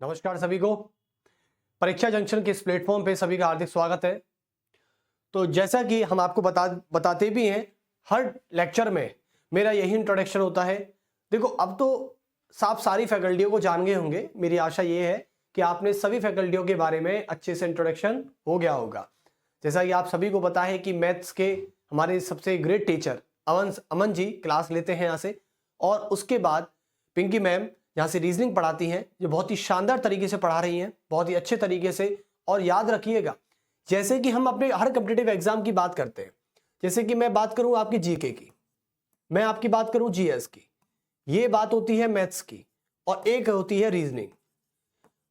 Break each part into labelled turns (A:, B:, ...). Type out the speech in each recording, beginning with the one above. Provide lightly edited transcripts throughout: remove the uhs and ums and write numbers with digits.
A: नमस्कार सभी को। परीक्षा जंक्शन के इस प्लेटफॉर्म पे सभी का हार्दिक स्वागत है। तो जैसा कि हम आपको बताते भी हैं, हर लेक्चर में मेरा यही इंट्रोडक्शन होता है। देखो, अब तो आप सारी फैकल्टियों को जान गए होंगे। मेरी आशा ये है कि आपने सभी फैकल्टियों के बारे में अच्छे से इंट्रोडक्शन हो गया होगा। जैसा कि आप सभी को पता है कि मैथ्स के हमारे सबसे great teacher Aman ji class लेते हैं यहाँ से, और उसके बाद पिंकी मैम यहाँ से रीजनिंग पढ़ाती हैं, जो बहुत ही शानदार तरीके से पढ़ा रही हैं, बहुत ही अच्छे तरीके से। और याद रखिएगा, जैसे कि हम अपने हर कॉम्पिटिटिव एग्जाम की बात करते हैं, जैसे कि मैं बात करूं आपकी जीके की, मैं आपकी बात करूं जीएस की, ये बात होती है मैथ्स की, और एक होती है रीजनिंग।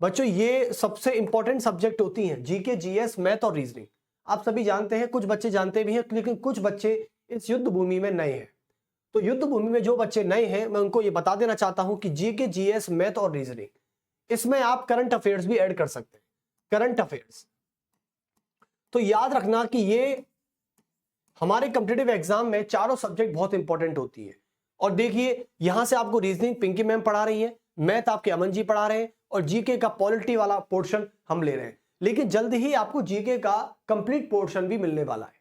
A: बच्चों, ये सबसे इंपॉर्टेंट सब्जेक्ट होती हैं, जीके, जीएस, मैथ और रीजनिंग। आप सभी जानते हैं, कुछ बच्चे जानते भी हैं, लेकिन कुछ बच्चे इस युद्ध भूमि में नए हैं। तो युद्ध भूमि में जो बच्चे नए हैं, मैं उनको ये बता देना चाहता हूं कि जीके, जीएस, मैथ और रीजनिंग, इसमें आप करंट अफेयर्स भी ऐड कर सकते हैं। करंट अफेयर्स तो याद रखना कि ये हमारे कॉम्पिटिटिव एग्जाम में चारों सब्जेक्ट बहुत इंपॉर्टेंट होती है। और देखिए, यहां से आपको रीजनिंग पिंकी मैम पढ़ा रही है, मैथ आपके अमन जी पढ़ा रहे हैं, और जीके का पॉलिटी वाला पोर्शन हम ले रहे हैं। लेकिन जल्द ही आपको जीके का कंप्लीट पोर्शन भी मिलने वाला है,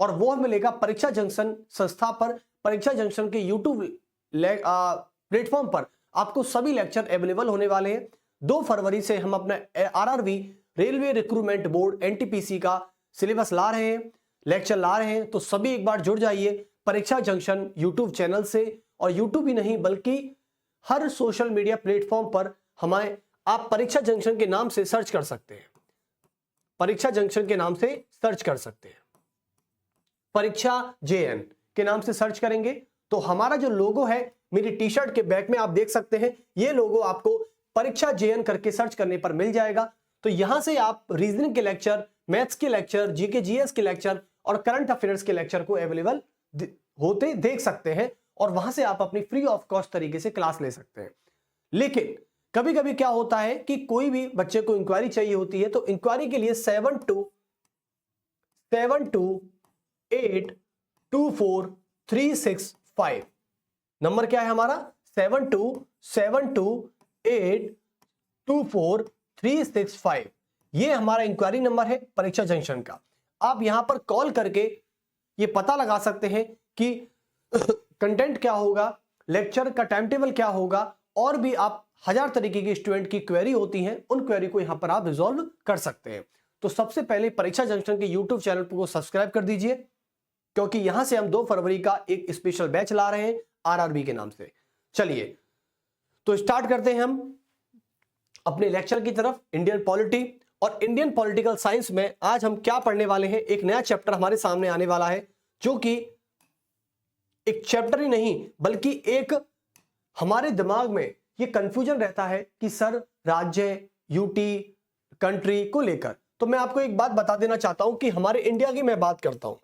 A: और वो मिलेगा परीक्षा जंक्शन संस्था पर। परीक्षा जंक्शन के यूट्यूब प्लेटफॉर्म पर आपको सभी लेक्चर अवेलेबल होने वाले हैं। 2 फरवरी से हम अपना RRB railway recruitment board NTPC का सिलेबस ला रहे हैं, लेक्चर ला रहे हैं। तो सभी एक बार जुड़ जाइए परीक्षा जंक्शन यूट्यूब चैनल से, और यूट्यूब ही नहीं बल्कि हर सोशल मीडिया प्लेटफॉर्म पर हमारे आप परीक्षा जंक्शन के नाम से सर्च कर सकते हैं। परीक्षा जंक्शन के नाम से सर्च कर सकते हैं, परीक्षा जेएन के नाम से सर्च करेंगे तो हमारा जो लोगो है, मेरी टी शर्ट के बैक में आप देख सकते हैं, ये लोगो आपको परीक्षा जेएन करके सर्च करने पर मिल जाएगा। तो यहां से आप रीजनिंग के लेक्चर, मैथ्स के लेक्चर, जीके जीएस के लेक्चर और करंट अफेयर्स के लेक्चर को अवेलेबल होते देख सकते हैं, और वहां से आप अपनी फ्री ऑफ कॉस्ट तरीके से क्लास ले सकते हैं। लेकिन कभी कभी क्या होता है कि कोई भी बच्चे को इंक्वायरी चाहिए होती है, तो इंक्वायरी के लिए 7272824365 नंबर क्या है हमारा, 7272824365। ये हमारा इंक्वायरी नंबर है परीक्षा जंक्शन का। आप यहां पर कॉल करके ये पता लगा सकते हैं कि कंटेंट क्या होगा, लेक्चर का टाइम टेबल क्या होगा, और भी आप 1000 तरीके की स्टूडेंट की क्वेरी होती हैं, उन क्वेरी को यहां पर आप रिजॉल्व कर सकते हैं। तो सबसे पहले परीक्षा जंक्शन के यूट्यूब चैनल को सब्सक्राइब कर दीजिए, क्योंकि यहां से हम 2 फरवरी का एक स्पेशल बैच ला रहे हैं आरआरबी के नाम से। चलिए तो स्टार्ट करते हैं हम अपने लेक्चर की तरफ। इंडियन पॉलिटी और इंडियन पॉलिटिकल साइंस में आज हम क्या पढ़ने वाले हैं, एक नया चैप्टर हमारे सामने आने वाला है, जो कि एक चैप्टर ही नहीं बल्कि एक हमारे दिमाग में ये कंफ्यूजन रहता है कि सर राज्य, यूटी, कंट्री को लेकर। तो मैं आपको एक बात बता देना चाहता हूं कि हमारे इंडिया की मैं बात करता हूं,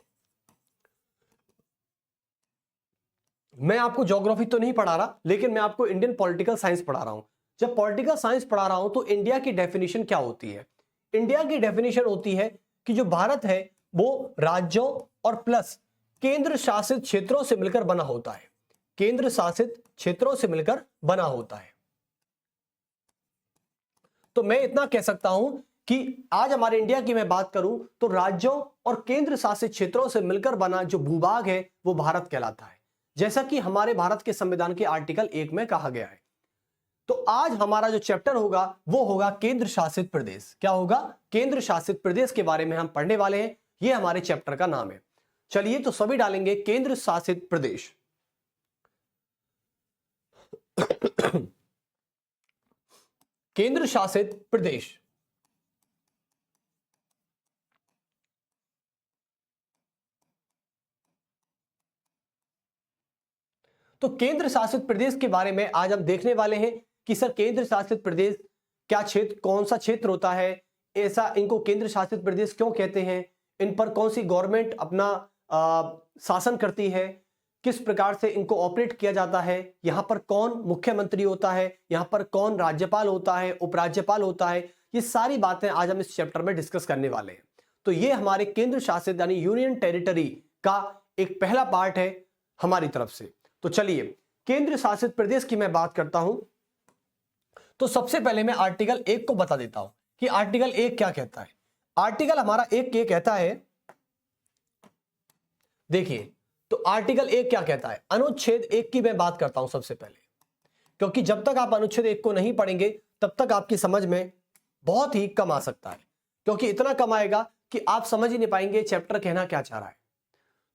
A: मैं आपको ज्योग्राफी तो नहीं पढ़ा रहा, लेकिन मैं आपको इंडियन पॉलिटिकल साइंस पढ़ा रहा हूं। जब पॉलिटिकल साइंस पढ़ा रहा हूं तो इंडिया की डेफिनेशन क्या होती है? इंडिया की डेफिनेशन होती है कि जो भारत है वो राज्यों और प्लस केंद्र शासित क्षेत्रों से मिलकर बना होता है। केंद्र शासित क्षेत्रों से मिलकर बना होता है। तो मैं इतना कह सकता हूं कि आज हमारे इंडिया की मैं बात करूं तो राज्यों और केंद्र शासित क्षेत्रों से मिलकर बना जो भूभाग है वो भारत कहलाता है, जैसा कि हमारे भारत के संविधान के आर्टिकल 1 में कहा गया है। तो आज हमारा जो चैप्टर होगा वो होगा केंद्र शासित प्रदेश। क्या होगा? केंद्र शासित प्रदेश के बारे में हम पढ़ने वाले हैं, ये हमारे चैप्टर का नाम है। चलिए तो सभी डालेंगे केंद्र शासित प्रदेश। केंद्र शासित प्रदेश। तो केंद्र शासित प्रदेश के बारे में आज हम देखने वाले हैं कि सर केंद्र शासित प्रदेश क्या क्षेत्र, कौन सा क्षेत्र होता है, ऐसा इनको केंद्र शासित प्रदेश क्यों कहते हैं, इन पर कौन सी गवर्नमेंट अपना शासन करती है, किस प्रकार से इनको ऑपरेट किया जाता है, यहाँ पर कौन मुख्यमंत्री होता है, यहाँ पर कौन राज्यपाल होता है, उपराज्यपाल होता है, ये सारी बातें आज हम इस चैप्टर में डिस्कस करने वाले हैं। तो ये हमारे केंद्र शासित यानी यूनियन टेरिटरी का एक पहला पार्ट है हमारी तरफ से। तो चलिए केंद्र शासित प्रदेश की मैं बात करता हूं तो सबसे पहले मैं आर्टिकल 1 को बता देता हूं कि आर्टिकल 1 क्या कहता है। आर्टिकल हमारा 1 ये कहता है, देखिए तो आर्टिकल 1 क्या कहता है, अनुच्छेद 1 की मैं बात करता हूं सबसे पहले, क्योंकि जब तक आप अनुच्छेद 1 को नहीं पढ़ेंगे तब तक आपकी समझ में बहुत ही कम आ सकता है, क्योंकि इतना कम आएगा कि आप समझ ही नहीं पाएंगे चैप्टर कहना क्या चाह रहा है।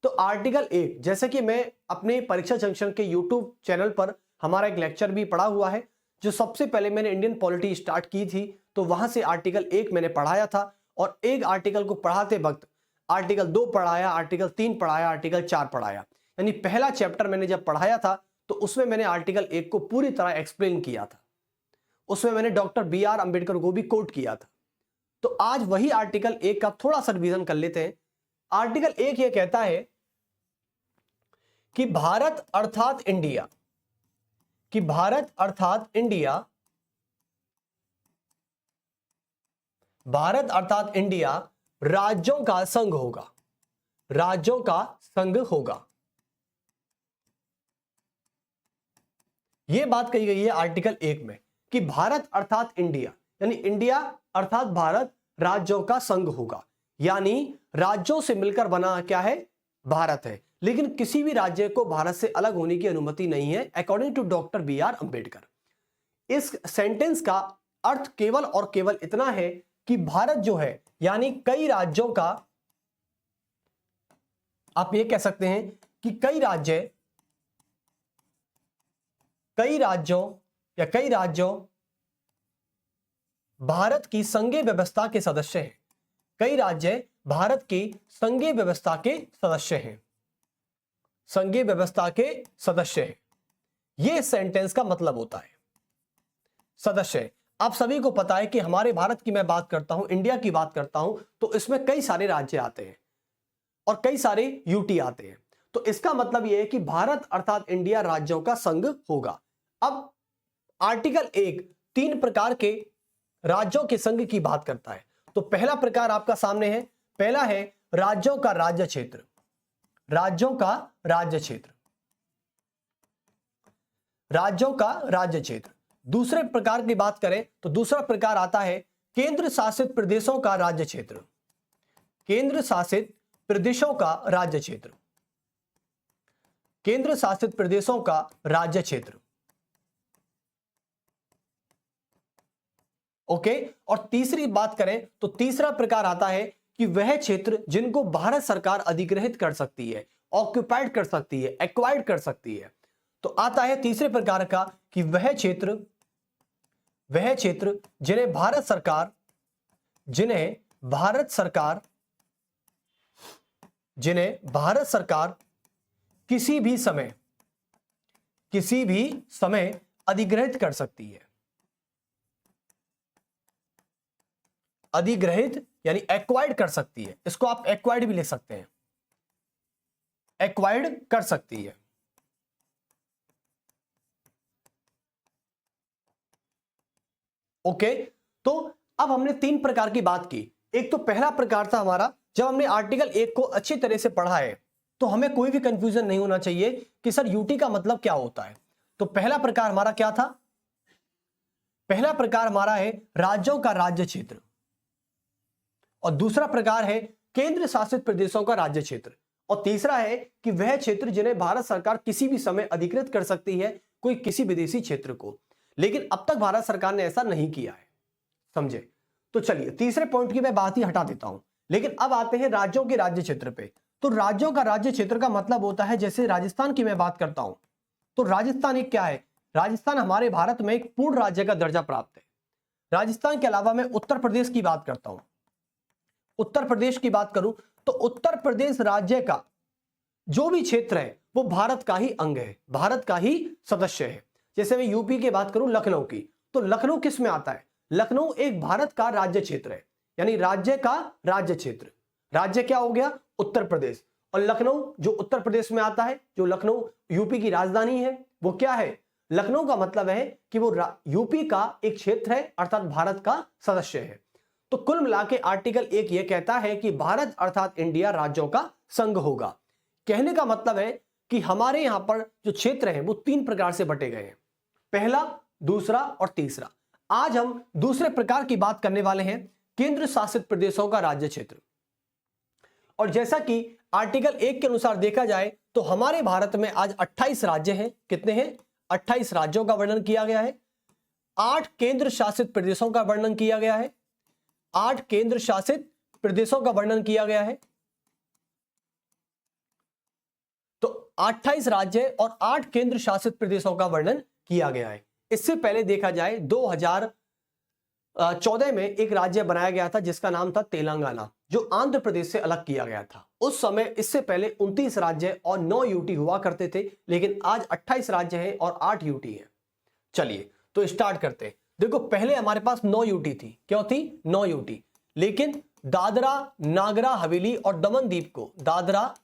A: तो आर्टिकल 1, जैसे कि मैं अपने परीक्षा जंक्शन के यूट्यूब चैनल पर हमारा एक लेक्चर भी पढ़ा हुआ है, जो सबसे पहले मैंने इंडियन पॉलिटी स्टार्ट की थी, तो वहां से आर्टिकल 1 मैंने पढ़ाया था, और एक आर्टिकल को पढ़ाते वक्त आर्टिकल 2 पढ़ाया, आर्टिकल 3 पढ़ाया, आर्टिकल 4 पढ़ाया। यानी पहला चैप्टर मैंने जब पढ़ाया था तो उसमें मैंने आर्टिकल 1 को पूरी तरह एक्सप्लेन किया था, उसमें मैंने डॉक्टर BR अंबेडकर को भी कोट किया था। तो आज वही आर्टिकल 1 का थोड़ा सा रिवीजन कर लेते हैं। आर्टिकल 1 यह कहता है कि भारत अर्थात इंडिया, कि भारत अर्थात इंडिया, भारत अर्थात इंडिया राज्यों का संघ होगा, राज्यों का संघ होगा। यह बात कही गई है आर्टिकल 1 में कि भारत अर्थात इंडिया, यानी इंडिया अर्थात भारत राज्यों का संघ होगा, यानी राज्यों से मिलकर बना क्या है, भारत है। लेकिन किसी भी राज्य को भारत से अलग होने की अनुमति नहीं है, according to doctor BR Ambedkar. इस सेंटेंस का अर्थ केवल और केवल इतना है कि भारत जो है, यानी कई राज्यों का, आप ये कह सकते हैं कि कई राज्यों भारत की संघीय व्यवस्था के सदस्य हैं। कई राज्य भारत की संघीय व्यवस्था के सदस्य हैं, संघीय व्यवस्था के सदस्य हैं। यह सेंटेंस का मतलब होता है सदस्य। आप सभी को पता है कि हमारे भारत की मैं बात करता हूं, इंडिया की बात करता हूं, तो इसमें कई सारे राज्य आते हैं और कई सारे यूटी आते हैं। तो इसका मतलब यह है कि भारत अर्थात इंडिया राज्यों का संघ होगा। अब आर्टिकल 1 3 प्रकार के राज्यों के संघ की बात करता है। तो पहला प्रकार आपका सामने है, पहला है राज्यों का राज्य क्षेत्र, राज्यों का राज्य क्षेत्र, राज्यों का राज्य क्षेत्र। दूसरे प्रकार की बात करें तो दूसरा प्रकार आता है केंद्र शासित प्रदेशों का राज्य क्षेत्र, केंद्र शासित प्रदेशों का राज्य क्षेत्र, केंद्र शासित प्रदेशों का राज्य क्षेत्र। ओके। और तीसरी बात करें तो तीसरा प्रकार आता है कि वह क्षेत्र जिनको भारत सरकार अधिग्रहित कर सकती है, ऑक्युपाइड कर सकती है, एक्वायर्ड कर सकती है। तो आता है तीसरे प्रकार का कि वह क्षेत्र जिन्हें भारत सरकार किसी भी समय अधिग्रहित कर सकती है। अधिग्रहित यानी एक्वायर्ड कर सकती है, इसको आप एक्वायर्ड भी लिख सकते हैं, एक्वायर्ड कर सकती है। ओके। तो अब हमने 3 प्रकार की बात की। एक तो पहला प्रकार था हमारा, जब हमने आर्टिकल 1 को अच्छी तरह से पढ़ा है तो हमें कोई भी कंफ्यूजन नहीं होना चाहिए कि सर यूटी का मतलब क्या होता है। तो पहला प्रकार हमारा क्या था, पहला प्रकार हमारा है राज्यों का राज्य क्षेत्र, और दूसरा प्रकार है केंद्र शासित प्रदेशों का राज्य क्षेत्र, और तीसरा है कि वह क्षेत्र जिन्हें भारत सरकार किसी भी समय अधिकृत कर सकती है कोई किसी विदेशी क्षेत्र को। लेकिन अब तक भारत सरकार ने ऐसा नहीं किया है, समझे। तो चलिए तीसरे पॉइंट की मैं बात ही हटा देता हूं, लेकिन अब आते हैं राज्यों के राज्य क्षेत्र पे। तो राज्यों का राज्य क्षेत्र का मतलब होता है, जैसे राजस्थान की मैं बात करता हूं तो राजस्थान एक क्या है, राजस्थान हमारे भारत में एक पूर्ण राज्य का दर्जा प्राप्त है। राजस्थान के अलावा मैं उत्तर प्रदेश की बात करता हूं, उत्तर प्रदेश की बात करूं तो उत्तर प्रदेश राज्य का जो भी क्षेत्र है वो भारत का ही अंग है, भारत का ही सदस्य है। जैसे मैं यूपी की बात करूं लखनऊ की, तो लखनऊ किस में आता है, लखनऊ एक भारत का राज्य क्षेत्र है, यानी राज्य का राज्य क्षेत्र। राज्य क्या हो गया, उत्तर प्रदेश, और लखनऊ जो उत्तर प्रदेश में आता है, जो लखनऊ यूपी की राजधानी है, वो क्या है, लखनऊ का मतलब है कि वो यूपी का एक क्षेत्र है, अर्थात भारत का सदस्य है। तो कुल मिला के आर्टिकल 1 यह कहता है कि भारत अर्थात इंडिया राज्यों का संघ होगा। कहने का मतलब है कि हमारे यहां पर जो क्षेत्र है वो 3 प्रकार से बटे गए हैं, पहला, दूसरा और तीसरा। आज हम दूसरे प्रकार की बात करने वाले हैं, केंद्र शासित प्रदेशों का राज्य क्षेत्र। और जैसा कि आर्टिकल 1 के अनुसार देखा जाए तो हमारे भारत में आज 28 राज्य हैं। कितने हैं? 28 राज्यों का वर्णन किया गया है। 8 केंद्र शासित प्रदेशों का वर्णन किया गया है। 8 केंद्र शासित प्रदेशों का वर्णन किया गया है। तो 28 राज्य और 8 केंद्र शासित प्रदेशों का वर्णन किया गया है। इससे पहले देखा जाए 2014 में एक राज्य बनाया गया था जिसका नाम था तेलंगाना, जो आंध्र प्रदेश से अलग किया गया था। उस समय इससे पहले 29 राज्य और 9 यूटी हुआ करते थे, लेकिन आज 28 राज्य हैं और 8 यूटी हैं। चलिए तो स्टार्ट करते हैं। देखो पहले हमारे पास 9 यूटी थी। क्यों थी? 9 यूटी। लेकिन दादरा नागरा हवेली और दमन द्वीप को, दादरा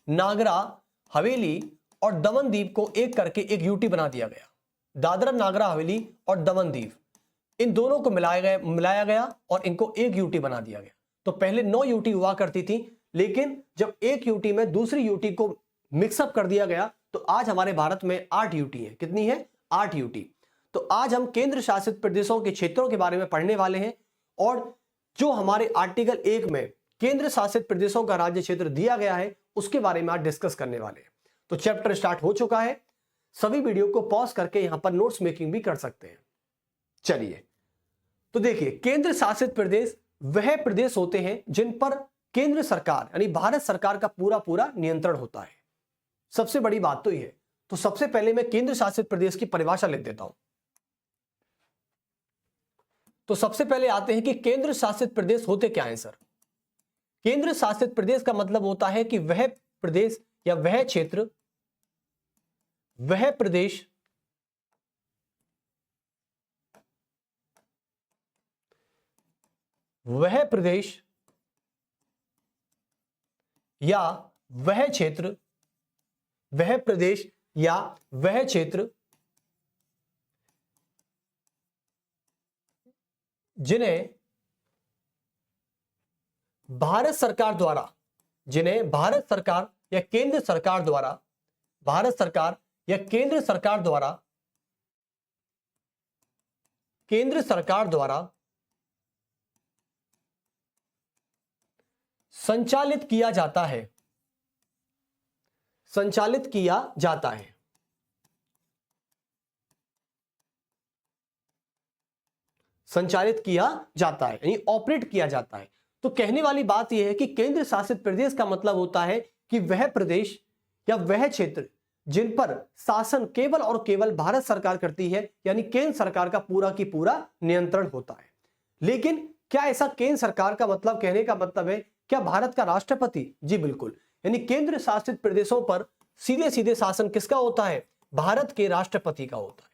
A: नागरा हवेली और दमन द्वीप को एक करके एक यूटी बना दिया गया। दादरा नागरा हवेली और दमन द्वीप, इन दोनों को मिलाया गया और इनको एक यूटी बना दिया गया। तो पहले 9 यूटी हुआ करती थी, लेकिन जब एक यूटी में दूसरी यूटी को मिक्सअप कर दिया गया तो आज हमारे भारत में 8 यूटी है। कितनी है? 8 यूटी। तो आज हम केंद्र शासित प्रदेशों के क्षेत्रों के बारे में पढ़ने वाले हैं और जो हमारे आर्टिकल 1 में केंद्र शासित प्रदेशों का राज्य क्षेत्र दिया गया है उसके बारे में आज डिस्कस करने वाले हैं। तो चैप्टर स्टार्ट हो चुका है। सभी वीडियो को पॉज करके यहां पर नोट्स मेकिंग भी कर सकते हैं। चलिए तो देखिए, केंद्र शासित प्रदेश वह प्रदेश होते हैं जिन पर केंद्र सरकार यानी भारत सरकार का पूरा पूरा नियंत्रण होता है। सबसे बड़ी बात तो यह है। तो सबसे पहले मैं केंद्र शासित प्रदेश की परिभाषा लिख देता हूं। तो सबसे पहले आते हैं कि केंद्र शासित प्रदेश होते क्या हैं सर? केंद्र शासित प्रदेश का मतलब होता है कि वह प्रदेश या वह क्षेत्र, वह प्रदेश या वह क्षेत्र, वह प्रदेश या वह क्षेत्र जिन्हें भारत सरकार द्वारा, जिन्हें भारत सरकार या केंद्र सरकार द्वारा, भारत सरकार या केंद्र सरकार द्वारा, केंद्र सरकार द्वारा संचालित किया जाता है, संचालित किया जाता है। संचालित किया जाता है यानी ऑपरेट किया जाता है। तो कहने वाली बात यह है कि केंद्र शासित प्रदेश का मतलब होता है कि वह प्रदेश या वह क्षेत्र जिन पर शासन केवल और केवल भारत सरकार करती है, यानी केंद्र सरकार का पूरा की पूरा नियंत्रण होता है। लेकिन क्या ऐसा केंद्र सरकार का मतलब, कहने का मतलब है क्या भारत का राष्ट्रपति? जी बिल्कुल। यानी केंद्र शासित प्रदेशों पर सीधे सीधे शासन किसका होता है? भारत के राष्ट्रपति का होता है।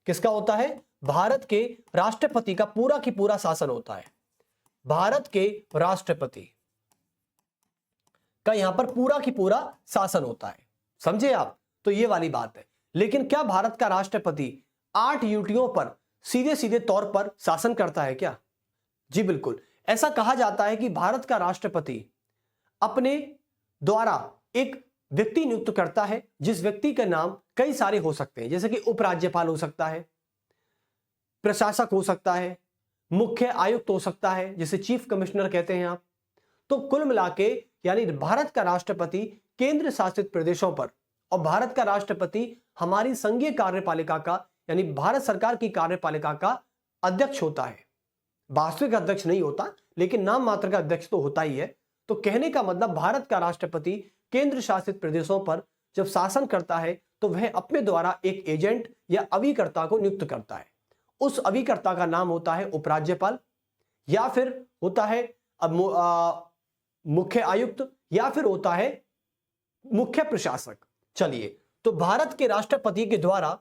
A: किसका होता है? भारत के राष्ट्रपति का पूरा की पूरा शासन होता है। भारत के राष्ट्रपति का यहां पर पूरा की पूरा शासन होता है। समझे आप? तो ये वाली बात है। लेकिन क्या भारत का राष्ट्रपति 8 यूटियों पर सीधे सीधे तौर पर शासन करता है क्या? जी बिल्कुल। ऐसा कहा जाता है कि भारत का राष्ट्रपति अपने द्वारा एक व्यक्ति नियुक्त करता है, जिस व्यक्ति का नाम कई सारे हो सकते हैं, जैसे कि उपराज्यपाल हो सकता है, प्रशासक हो सकता है, मुख्य आयुक्त हो सकता है, जिसे चीफ कमिश्नर कहते हैं आप। तो कुल मिलाके यानी भारत का राष्ट्रपति केंद्र शासित प्रदेशों पर, और भारत का राष्ट्रपति हमारी संघीय कार्यपालिका का यानी भारत सरकार की कार्यपालिका का अध्यक्ष होता है। वास्तविक अध्यक्ष नहीं होता, लेकिन नाम मात्र का अध्यक्ष तो होता ही है। तो कहने का मतलब भारत का राष्ट्रपति केंद्र शासित प्रदेशों पर जब शासन करता है तो वह अपने द्वारा एक एजेंट या अभिकर्ता को नियुक्त करता है। उस अभिकर्ता का नाम होता है उपराज्यपाल, या फिर होता है मुख्य आयुक्त, या फिर होता है मुख्य प्रशासक। चलिए, तो भारत के राष्ट्रपति के द्वारा,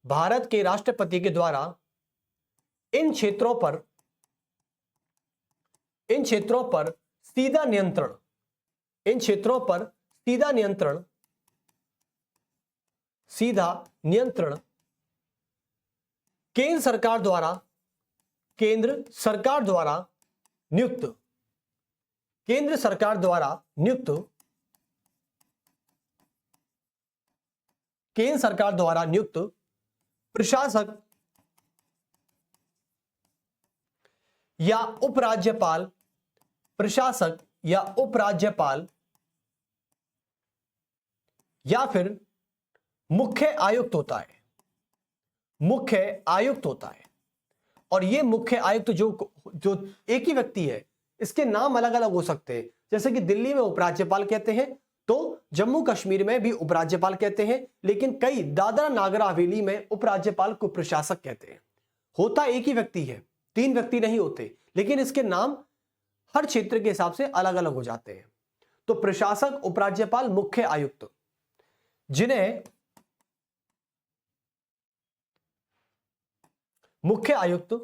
A: भारत के राष्ट्रपति के द्वारा इन क्षेत्रों पर सीधा नियंत्रण, इन क्षेत्रों पर सीधा नियंत्रण केंद्र सरकार द्वारा नियुक्त, केंद्र सरकार द्वारा नियुक्त, केंद्र सरकार द्वारा नियुक्त प्रशासक या उपराज्यपाल, प्रशासक या उपराज्यपाल, या फिर मुख्य आयुक्त होता है। मुख्य आयुक्त होता है। और ये मुख्य आयुक्त जो एक ही व्यक्ति है, इसके नाम अलग अलग हो सकते हैं। जैसे कि दिल्ली में उपराज्यपाल कहते हैं, तो जम्मू कश्मीर में भी उपराज्यपाल कहते हैं, लेकिन कई दादरा नागर हवेली में उपराज्यपाल को प्रशासक कहते हैं। होता एक ही व्यक्ति है, 3 व्यक्ति नहीं होते, लेकिन इसके नाम हर क्षेत्र के हिसाब से अलग अलग हो जाते हैं। तो प्रशासक, उपराज्यपाल, मुख्य आयुक्त, जिन्हें मुख्य आयुक्त,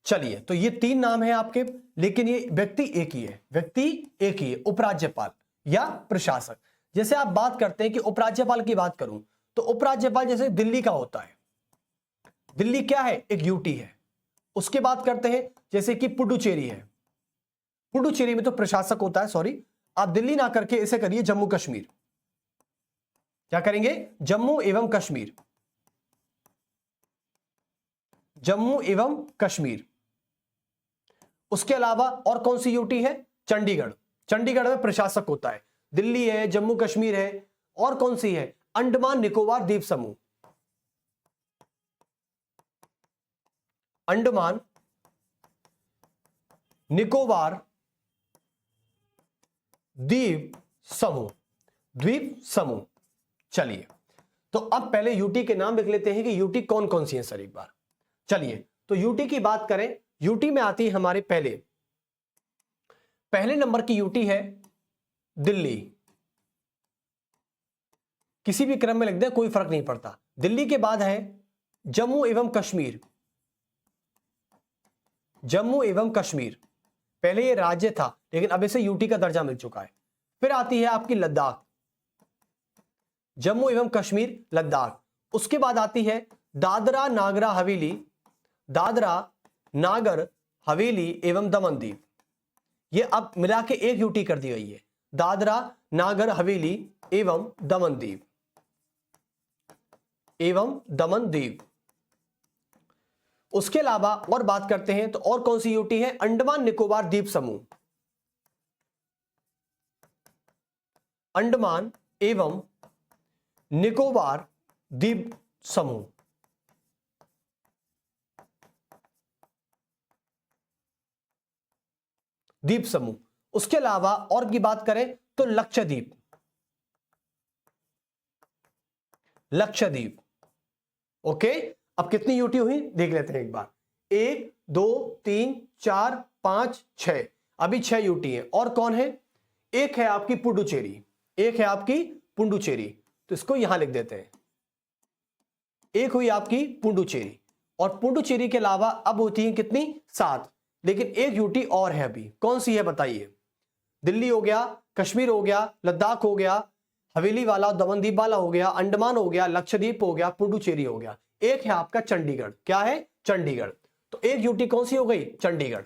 A: चलिए तो ये 3 नाम है आपके, लेकिन ये व्यक्ति एक ही है। व्यक्ति एक ही है, उपराज्यपाल या प्रशासक। जैसे आप बात करते हैं कि उपराज्यपाल की बात करूं, तो उपराज्यपाल जैसे दिल्ली का होता है। दिल्ली क्या है? एक यूटी है। उसके बात करते हैं जैसे कि पुडुचेरी है। पुडुचेरी में तो प्रशासक होता है, सॉरी, आप दिल्ली ना करके इसे करिए जम्मू कश्मीर। क्या करेंगे? जम्मू एवं कश्मीर। जम्मू एवं कश्मीर। उसके अलावा और कौन सी यूटी है? चंडीगढ़। चंडीगढ़ में प्रशासक होता है। दिल्ली है, जम्मू कश्मीर है, और कौन सी है? अंडमान निकोबार द्वीप समूह। अंडमान निकोबार द्वीप समूह। द्वीप समूह। चलिए तो अब पहले यूटी के नाम लिख लेते हैं कि यूटी कौन कौन सी है सर एक बार। चलिए तो यूटी की बात करें, यूटी में आती है हमारे पहले नंबर की यूटी है दिल्ली। किसी भी क्रम में लिख दे, कोई फर्क नहीं पड़ता। दिल्ली के बाद है जम्मू एवं कश्मीर। जम्मू एवं कश्मीर, पहले ये राज्य था लेकिन अब इसे यूटी का दर्जा मिल चुका है। फिर आती है आपकी लद्दाख। जम्मू एवं कश्मीर, लद्दाख। उसके बाद आती है दादरा नागर हवेली। दादरा नागर हवेली एवं दमन दीव। ये अब मिला के एक यूटी कर दी गई है, दादरा नागर हवेली एवं दमन दीव। एवं दमन दीव। उसके अलावा और बात करते हैं तो और कौन सी यूटी है? अंडमान निकोबार द्वीप समूह। अंडमान एवं निकोबार द्वीप समूह। द्वीप समूह। उसके अलावा और की बात करें तो लक्षद्वीप। लक्षद्वीप। ओके, अब कितनी यूटी हुई देख लेते हैं एक बार। 1 2 3 4 5 6, अभी 6 यूटी है। और कौन है? एक है आपकी पुडुचेरी। एक है आपकी पुडुचेरी, तो इसको यहां लिख देते हैं। एक हुई आपकी पुडुचेरी, और पुडुचेरी के अलावा अब होती है कितनी? 7। लेकिन एक यूटी और है अभी, कौन सी है बताइए? दिल्ली हो गया, कश्मीर हो गया, लद्दाख हो गया, हवेली वाला, दमन दीव वाला हो गया, अंडमान हो गया, लक्षद्वीप हो गया, पुडुचेरी हो गया। एक है आपका चंडीगढ़। क्या है? चंडीगढ़। तो एक यूटी कौन सी हो गई? चंडीगढ़।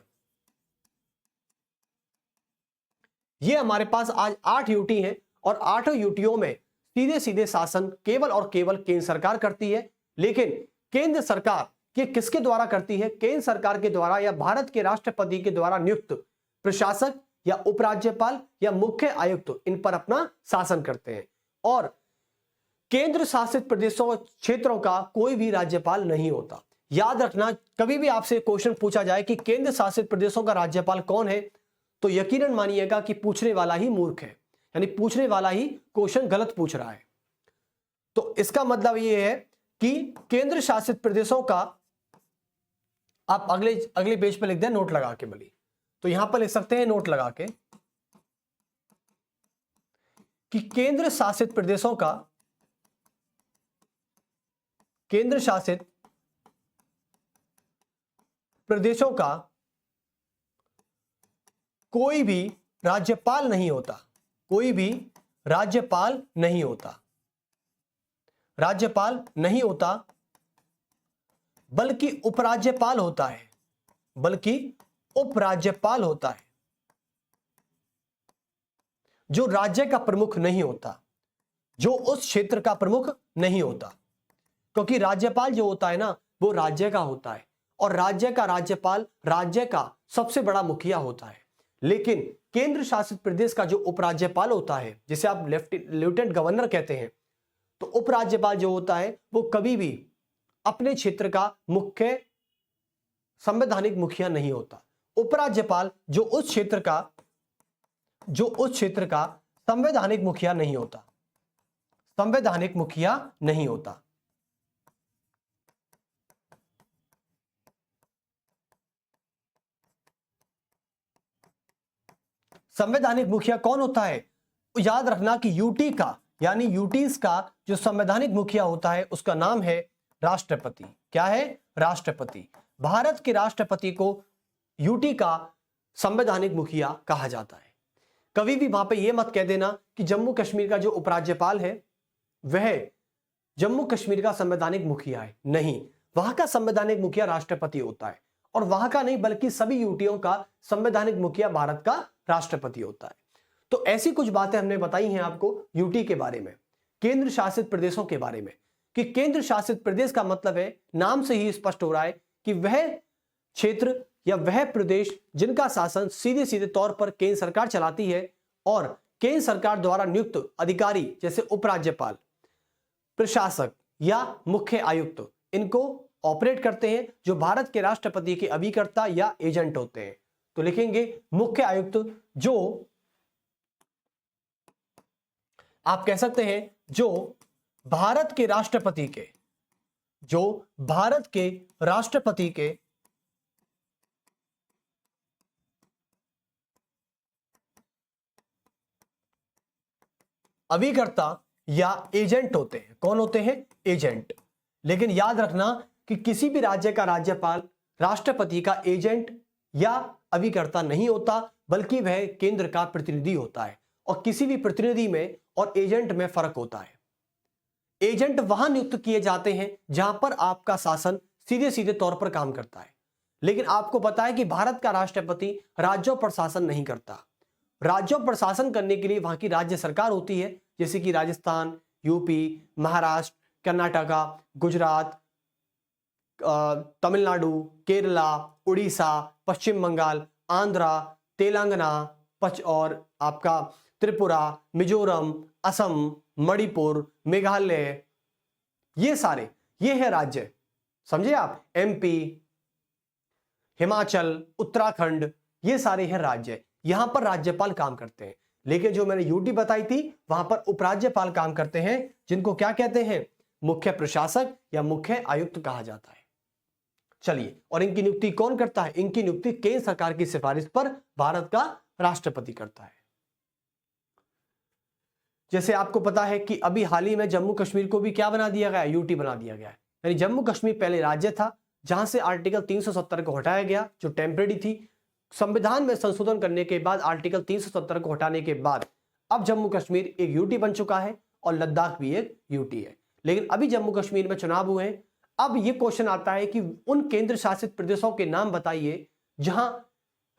A: ये हमारे पास आज 8 यूटी हैं, और 8 यूटियों में सीधे सीधे शासन केवल और केवल केंद्र सरकार करती है। लेकिन केंद्र सरकार ये किसके द्वारा करती है? केंद्र सरकार के द्वारा या भारत के राष्ट्रपति के द्वारा नियुक्त प्रशासक या उपराज्यपाल या मुख्य आयुक्त इन पर अपना शासन करते हैं। और केंद्र शासित प्रदेशों क्षेत्रों का कोई भी राज्यपाल नहीं होता। याद रखना, कभी भी आपसे क्वेश्चन पूछा जाए कि केंद्र शासित प्रदेशों का राज्यपाल कौन है, तो यकीनन मानिएगा कि पूछने वाला ही मूर्ख है, यानी पूछने वाला ही क्वेश्चन गलत पूछ रहा है। तो इसका मतलब यह है कि केंद्र शासित प्रदेशों का, आप अगले पेज पे लिख दें नोट लगा के भली, तो यहां पर लिख सकते हैं नोट लगा के कि केंद्र शासित प्रदेशों का, केंद्र शासित प्रदेशों का कोई भी राज्यपाल नहीं होता। कोई भी राज्यपाल नहीं होता। राज्यपाल नहीं होता, बल्कि उपराज्यपाल होता है। बल्कि उपराज्यपाल होता है, जो राज्य का प्रमुख नहीं होता, जो उस क्षेत्र का प्रमुख नहीं होता। क्योंकि राज्यपाल जो होता है ना, वो राज्य का होता है, और राज्य का राज्यपाल राज्य का सबसे बड़ा मुखिया होता है। लेकिन केंद्र शासित प्रदेश का जो उपराज्यपाल होता है, जिसे आप लेफ्टिनेंट गवर्नर कहते हैं, तो उपराज्यपाल जो होता है वो कभी भी अपने क्षेत्र का मुख्य संवैधानिक मुखिया नहीं होता। उपराज्यपाल जो उस क्षेत्र का संवैधानिक मुखिया नहीं होता, संवैधानिक मुखिया नहीं होता। संवैधानिक मुखिया कौन होता है? याद रखना कि यूटी का यानी यूटीज का जो संवैधानिक मुखिया होता है उसका नाम है राष्ट्रपति। क्या है? राष्ट्रपति। भारत के राष्ट्रपति को यूटी का संवैधानिक मुखिया कहा जाता है। कभी भी वहां पे यह मत कह देना कि जम्मू कश्मीर का जो उपराज्यपाल है वह जम्मू कश्मीर का संवैधानिक मुखिया है। नहीं, वहां का संवैधानिक मुखिया राष्ट्रपति होता है, और वहां का नहीं बल्कि सभी यूटियों का संवैधानिक मुखिया भारत का राष्ट्रपति होता है। तो ऐसी कुछ बातें हमने बताई हैं आपको यूटी के बारे में, केंद्र शासित प्रदेशों के बारे में, कि केंद्र शासित प्रदेश का मतलब है, नाम से ही स्पष्ट हो रहा है कि वह क्षेत्र या वह प्रदेश जिनका शासन सीधे सीधे तौर पर केंद्र सरकार चलाती है, और केंद्र सरकार द्वारा नियुक्त अधिकारी जैसे उपराज्यपाल, प्रशासक या मुख्य आयुक्त इनको ऑपरेट करते हैं, जो भारत के राष्ट्रपति के अभिकर्ता या एजेंट होते हैं। तो लिखेंगे मुख्य आयुक्त, जो आप कह सकते हैं जो भारत के राष्ट्रपति के अभिकर्ता या एजेंट होते हैं। कौन होते हैं? एजेंट। लेकिन याद रखना कि किसी भी राज्य का राज्यपाल राष्ट्रपति का एजेंट या अभिकर्ता नहीं होता, बल्कि वह केंद्र का प्रतिनिधि होता है। और किसी भी प्रतिनिधि में और एजेंट में फर्क होता है। एजेंट वहां नियुक्त किए जाते हैं जहां पर आपका शासन सीधे सीधे तौर पर काम करता है। लेकिन आपको पता है कि भारत का राष्ट्रपति राज्यों पर शासन नहीं करता। राज्यों पर शासन करने के लिए वहां की राज्य सरकार होती है, जैसे कि राजस्थान, यूपी, महाराष्ट्र, कर्नाटका, गुजरात, तमिलनाडु, केरला, उड़ीसा, पश्चिम बंगाल, आंध्रा, तेलंगाना और आपका त्रिपुरा, मिजोरम, असम, मणिपुर, मेघालय, ये है राज्य। समझे आप? एमपी, हिमाचल, उत्तराखंड, ये सारे हैं राज्य। यहां पर राज्यपाल काम करते हैं। लेकिन जो मैंने यूटी बताई थी वहां पर उपराज्यपाल काम करते हैं, जिनको क्या कहते हैं? मुख्य प्रशासक या मुख्य आयुक्त कहा जाता है। चलिए, और इनकी नियुक्ति कौन करता है? इनकी नियुक्ति केंद्र सरकार की सिफारिश पर भारत का राष्ट्रपति करता है। जैसे आपको पता है कि अभी हाल ही में जम्मू कश्मीर को भी क्या बना दिया गया? यूटी बना दिया गया है। यानी जम्मू कश्मीर पहले राज्य था, जहां से आर्टिकल 370 को हटाया गया, जो टेम्परेरी थी। संविधान में संशोधन करने के बाद आर्टिकल 370 को हटाने के बाद अब जम्मू कश्मीर एक यूटी बन चुका है, और लद्दाख भी एक यूटी है। लेकिन अभी जम्मू कश्मीर में चुनाव हुए हैं। अब यह क्वेश्चन आता है कि उन केंद्र शासित प्रदेशों के नाम बताइए जहां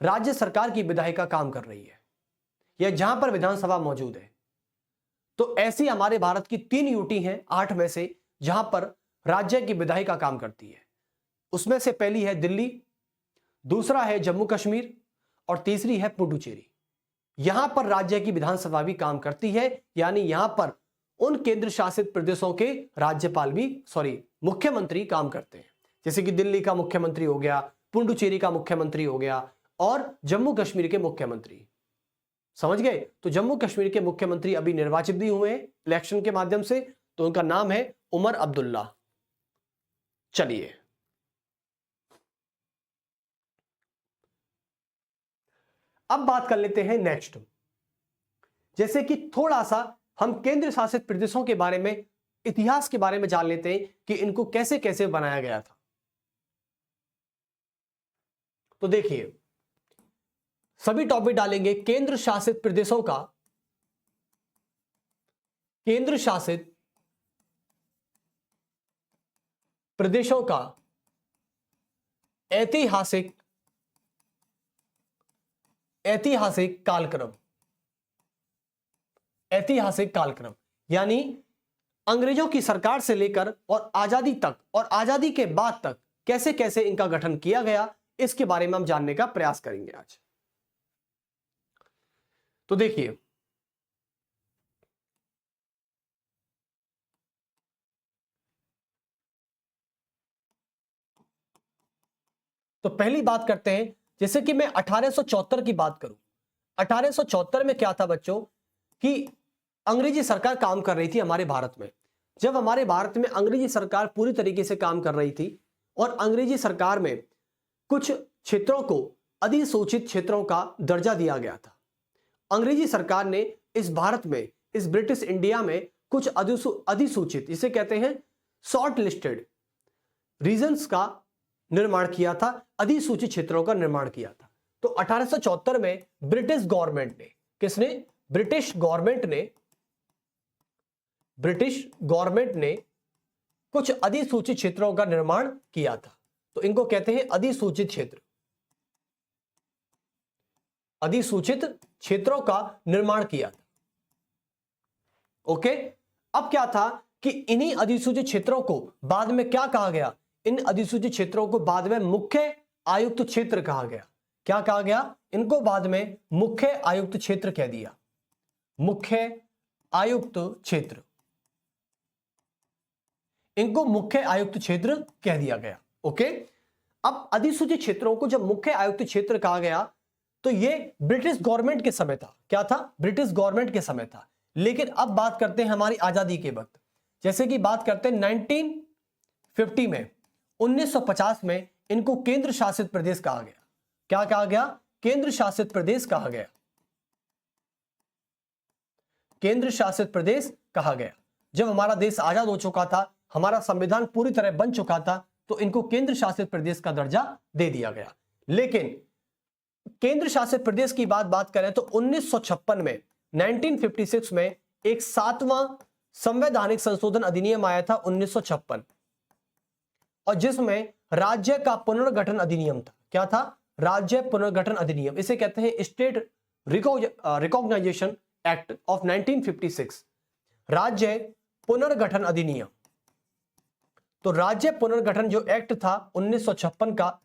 A: राज्य सरकार की विधायिका काम कर रही है, या जहां पर विधानसभा मौजूद है। तो ऐसी हमारे भारत की 3 यूटी हैं 8 में से, जहां पर राज्य की विधायिका काम करती है। उसमें से पहली है दिल्ली, दूसरा है जम्मू कश्मीर, और तीसरी है पुडुचेरी। यहां पर राज्य की विधानसभा भी काम करती है, यानी यहां पर उन केंद्र शासित प्रदेशों के राज्यपाल भी मुख्यमंत्री काम करते हैं। जैसे कि दिल्ली का मुख्यमंत्री हो गया, पुडुचेरी का मुख्यमंत्री हो गया, और जम्मू कश्मीर के मुख्यमंत्री। समझ गए? तो जम्मू कश्मीर के मुख्यमंत्री अभी निर्वाचित भी हुए हैं इलेक्शन के माध्यम से, तो उनका नाम है उमर अब्दुल्ला। चलिए, अब बात कर लेते हैं नेक्स्ट। जैसे कि थोड़ा सा हम केंद्र शासित प्रदेशों के बारे में, इतिहास के बारे में जान लेते हैं कि इनको कैसे कैसे बनाया गया था। तो देखिए, सभी टॉपिक डालेंगे केंद्र शासित प्रदेशों का, केंद्र शासित प्रदेशों का ऐतिहासिक कालक्रम। ऐतिहासिक कालक्रम यानी अंग्रेजों की सरकार से लेकर और आजादी तक, और आजादी के बाद तक कैसे कैसे इनका गठन किया गया, इसके बारे में हम जानने का प्रयास करेंगे आज। तो देखिए, तो पहली बात करते हैं, जैसे कि मैं 1874 की बात करूं। 1874 में क्या था बच्चों कि अंग्रेजी सरकार काम कर रही थी हमारे भारत में। जब हमारे भारत में अंग्रेजी सरकार पूरी तरीके से काम कर रही थी और अंग्रेजी सरकार में कुछ क्षेत्रों को अधिसूचित क्षेत्रों का दर्जा दिया गया था। अंग्रेजी सरकार ने इस भारत में, इस ब्रिटिश इंडिया में कुछ अधिसूचित, जिसे कहते हैं शॉर्ट लिस्टेड रीजन्स का निर्माण किया था, अधिसूचित क्षेत्रों का निर्माण किया था। तो 1874 में ब्रिटिश गवर्नमेंट ने, किसने? ब्रिटिश गवर्नमेंट ने कुछ अधिसूचित क्षेत्रों का निर्माण किया था। तो इनको कहते हैं अधिसूचित क्षेत्र। अधिसूचित क्षेत्रों का निर्माण किया था। ओके, अब क्या था कि इन्हीं अधिसूचित क्षेत्रों को बाद में क्या कहा गया? इन अधिसूचित क्षेत्रों को बाद में मुख्य आयुक्त क्षेत्र कहा गया। क्या कहा गया? इनको बाद में मुख्य आयुक्त क्षेत्र कह दिया। मुख्य आयुक्त क्षेत्र, इनको मुख्य आयुक्त क्षेत्र कह दिया गया। ओके, अब अधिसूचित क्षेत्रों को जब मुख्य आयुक्त क्षेत्र कहा गया तो ये ब्रिटिश गवर्नमेंट के समय था। क्या था? ब्रिटिश गवर्नमेंट के समय था। लेकिन अब बात करते हैं हमारी आजादी के वक्त, जैसे कि बात करते हैं 1950 में, 1950 में इनको केंद्र शासित प्रदेश कहा गया। क्या कहा गया? केंद्र शासित प्रदेश कहा गया। केंद्र शासित प्रदेश कहा गया। जब हमारा देश आजाद हो चुका था, हमारा संविधान पूरी तरह बन चुका था, तो इनको केंद्र शासित प्रदेश का दर्जा दे दिया गया। लेकिन केंद्र शासित प्रदेश की बात करें तो 1956 में, 1956 में एक 7वां संवैधानिक संशोधन अधिनियम आया था 1956, और जिसमें राज्य का पुनर्गठन अधिनियम था। क्या था? राज्य पुनर्गठन अधिनियम। इसे कहते हैं स्टेट रिकॉग्नाइजेशन एक्ट ऑफ 1956, राज्य पुनर्गठन अधिनियम। तो राज्य पुनर्गठन जो एक्ट था 1956 का,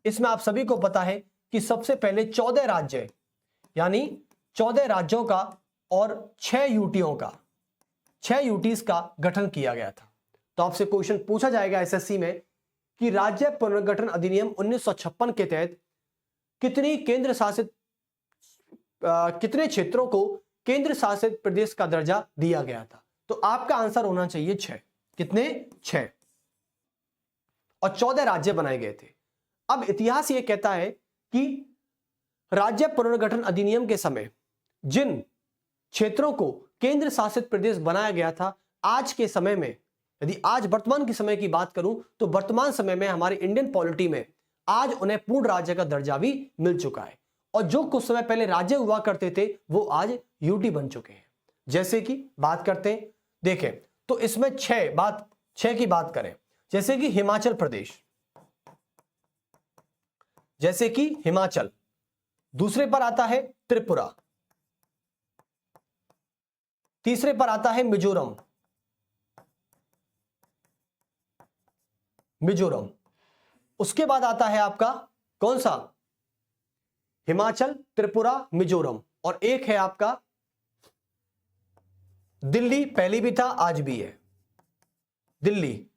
A: इसमें आप सभी को पता है कि सबसे पहले 14 राज्य, यानी 14 राज्यों का और 6 यूटीओं का, 6 यूटीज का गठन किया गया था। तो आपसे क्वेश्चन पूछा जाएगा एसएससी में कि राज्य पुनर्गठन अधिनियम 1956 के तहत कितने क्षेत्रों को केंद्र शासित प्रदेश का दर्जा दिया गया था? तो आपका आंसर होना चाहिए 6। कितने? 6, और 14 राज्य बनाए गए थे। अब इतिहास यह कहता है कि राज्य पुनर्गठन अधिनियम के समय जिन क्षेत्रों को केंद्र शासित प्रदेश बनाया गया था, आज के समय में, यदि आज वर्तमान के समय की बात करूं तो वर्तमान समय में हमारी इंडियन पॉलिटी में आज उन्हें पूर्ण राज्य का दर्जा भी मिल चुका है, और जो कुछ समय पहले राज्य हुआ करते थे वो आज यूटी बन चुके हैं। जैसे कि बात करते हैं, देखें तो इसमें 6 की बात करें, जैसे कि हिमाचल प्रदेश, जैसे कि हिमाचल, दूसरे पर आता है त्रिपुरा, तीसरे पर आता है मिजोरम, उसके बाद आता है आपका कौन सा? हिमाचल, त्रिपुरा, मिजोरम, और एक है आपका दिल्ली। पहले भी था, आज भी है दिल्ली।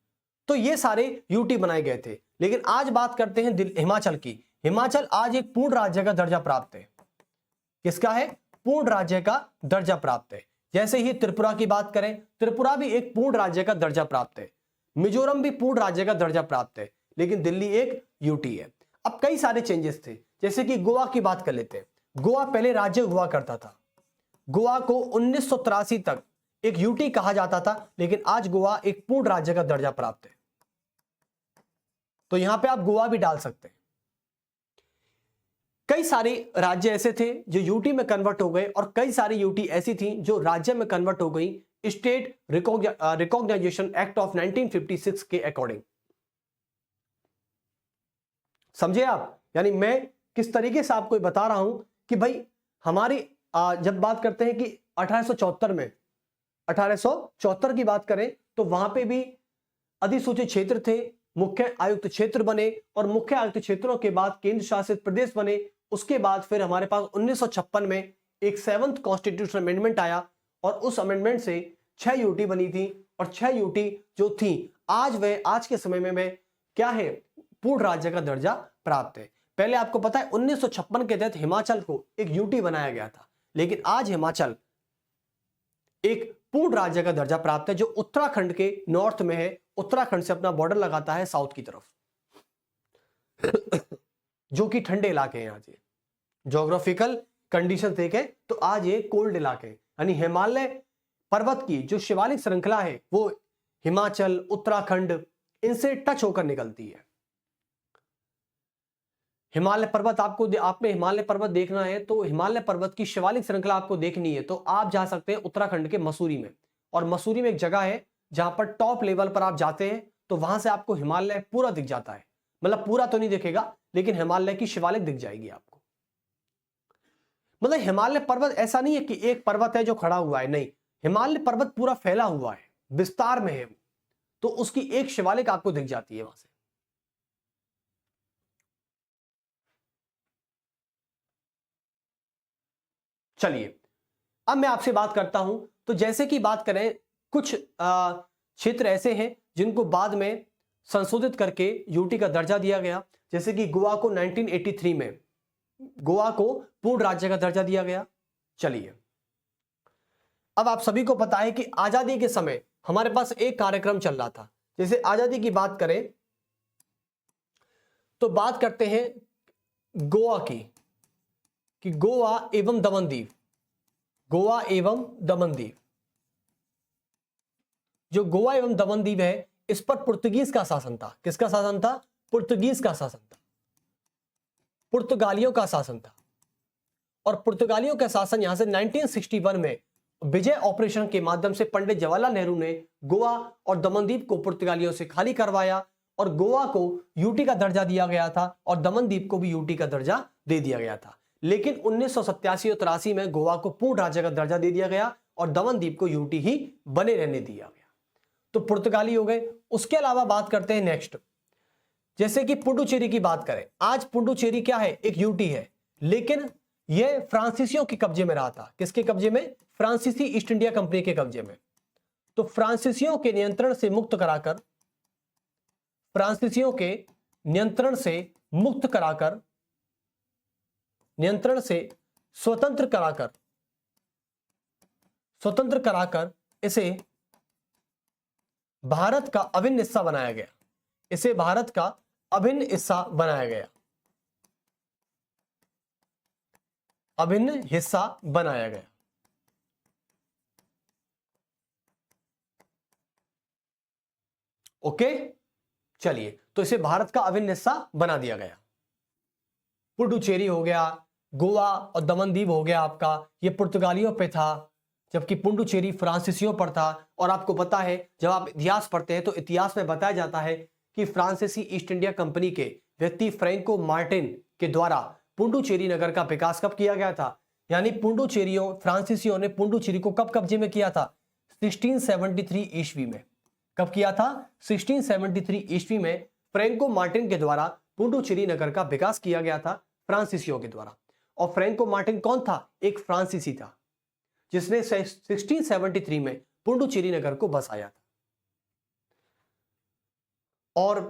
A: तो ये सारे यूटी बनाए गए थे। लेकिन आज बात करते हैं हिमाचल की। हिमाचल आज एक पूर्ण राज्य का दर्जा प्राप्त है। किसका है? पूर्ण राज्य का दर्जा प्राप्त है। जैसे ही त्रिपुरा की बात करें, त्रिपुरा भी एक पूर्ण राज्य का दर्जा प्राप्त है। मिजोरम भी पूर्ण राज्य का दर्जा प्राप्त है, लेकिन दिल्ली एक यूटी है। अब कई सारे चेंजेस थे, जैसे कि गोवा की बात कर लेते हैं। गोवा पहले राज्य हुआ करता था। गोवा को 1983 तक एक यूटी कहा जाता था, लेकिन आज गोवा एक पूर्ण राज्य का दर्जा प्राप्त है। तो यहां पे आप गोवा भी डाल सकते हैं। कई सारे राज्य ऐसे थे जो यूटी में कन्वर्ट हो गए, और कई सारी यूटी ऐसी थी जो राज्य में कन्वर्ट हो गई स्टेट रिकॉग्नाइजेशन एक्ट ऑफ 1956 के अकॉर्डिंग। समझे आप? यानी मैं किस तरीके से आपको बता रहा हूं कि भाई हमारी जब बात करते हैं कि 1874 में, 1874 की बात करें तो वहां पे भी अधिसूचित क्षेत्र थे, मुख्य आयुक्त क्षेत्र बने और मुख्य आयुक्त क्षेत्रों के बाद केंद्र शासित प्रदेश बने। उसके बाद फिर हमारे पास 1956 में एक 7th कॉन्स्टिट्यूशनल अमेंडमेंट आया और उस अमेंडमेंट से 6 यूटी बनी थी और 6 यूटी जो थी आज के समय में क्या है, पूर्ण राज्य का दर्जा प्राप्त है। पहले आपको पता है 1956 के तहत हिमाचल को एक यूटी बनाया गया था, लेकिन आज हिमाचल एक पूर्ण राज्य का दर्जा प्राप्त है जो उत्तराखंड के नॉर्थ में है। उत्तराखंड से अपना बॉर्डर लगाता है साउथ की तरफ जो कि ठंडे इलाके हैं। यहाँ से ज्योग्राफिकल कंडीशन देखें तो आज ये कोल्ड इलाके हैं, यानी हिमालय पर्वत की जो शिवालिक श्रृंखला है वो हिमाचल, उत्तराखंड इनसे टच होकर निकलती है। हिमालय पर्वत आपने हिमालय पर्वत देखना है तो हिमालय पर्वत की शिवालिक श्रृंखला आपको देखनी है तो आप जा सकते हैं उत्तराखंड के मसूरी में। और मसूरी में एक जगह है जहां पर टॉप लेवल पर आप जाते हैं तो वहां से आपको हिमालय पूरा दिख जाता है, मतलब पूरा तो नहीं दिखेगा लेकिन हिमालय की शिवालिक दिख जाएगी आपको। मतलब हिमालय पर्वत ऐसा नहीं है कि एक पर्वत है जो खड़ा हुआ है, नहीं, हिमालय पर्वत पूरा फैला हुआ है, विस्तार में है, तो उसकी एक शिवालिक आपको दिख जाती है वहां से। चलिए अब मैं आपसे बात करता हूं तो जैसे कि बात करें कुछ क्षेत्र ऐसे हैं जिनको बाद में संशोधित करके यूटी का दर्जा दिया गया, जैसे कि गोवा को 1983 में गोवा को पूर्ण राज्य का दर्जा दिया गया। चलिए अब आप सभी को पता है कि आजादी के समय हमारे पास एक कार्यक्रम चल रहा था। जैसे आजादी की बात करें तो बात करते हैं गोवा की, कि गोवा एवं दमनदीव, गोवा एवं दमनदीव, जो गोवा एवं दमनदीव है इस पर पुर्तगीज का शासन था। किसका शासन था? पुर्तगीज का शासन था, पुर्तगालियों का शासन था। और पुर्तगालियों का शासन यहां से 1961 में विजय ऑपरेशन के माध्यम से पंडित जवाहरलाल नेहरू ने गोवा और दमनदीव को पुर्तगालियों से खाली करवाया और गोवा को यूटी का दर्जा दिया गया था और दमनदीव को भी यूटी का दर्जा दे दिया गया था। लेकिन 1987 और 83 में गोवा को पूर्ण राज्य का दर्जा दे दिया गया और दमनदीव को यूटी ही बने रहने दिया गया। तो पुर्तगाली हो गए। उसके अलावा बात करते हैं नेक्स्ट, जैसे कि पुडुचेरी की बात करें। आज पुडुचेरी क्या है? एक यूटी है, लेकिन यह फ्रांसीसियों के कब्जे में रहा था। किसके कब्जे में? फ्रांसीसी ईस्ट इंडिया कंपनी के कब्जे में। तो फ्रांसीसियों के नियंत्रण से मुक्त कराकर, फ्रांसीसियों के नियंत्रण से मुक्त कराकर, नियंत्रण से स्वतंत्र कराकर इसे भारत का अभिन्न हिस्सा बनाया गया। इसे भारत का अभिन्न हिस्सा बनाया गया, अभिन्न हिस्सा बनाया गया। ओके, चलिए, तो इसे भारत का अभिन्न हिस्सा बना दिया गया। पुडुचेरी हो गया, गोवा और दमनदीव हो गया आपका, ये पुर्तगालियों पे था, जबकि पुडुचेरी फ्रांसीसियों पर था। और आपको पता है जब आप इतिहास पढ़ते हैं तो इतिहास में बताया जाता है कि फ्रांसीसी ईस्ट इंडिया कंपनी के व्यक्ति फ्रैंको मार्टिन के द्वारा पुडुचेरी नगर का विकास कब किया गया था? यानी फ्रांसीसियों ने पुडुचेरी को कब कब्जे में किया था? 1673 ईस्वी में। कब किया था? 1673 ईस्वी में फ्रैंको मार्टिन के द्वारा पुडुचेरी नगर का विकास किया गया था फ्रांसीसियों के द्वारा। और फ्रैंको मार्टिन कौन था? एक फ्रांसीसी था जिसने 1673 में पुडुचेरी नगर को बसाया था। और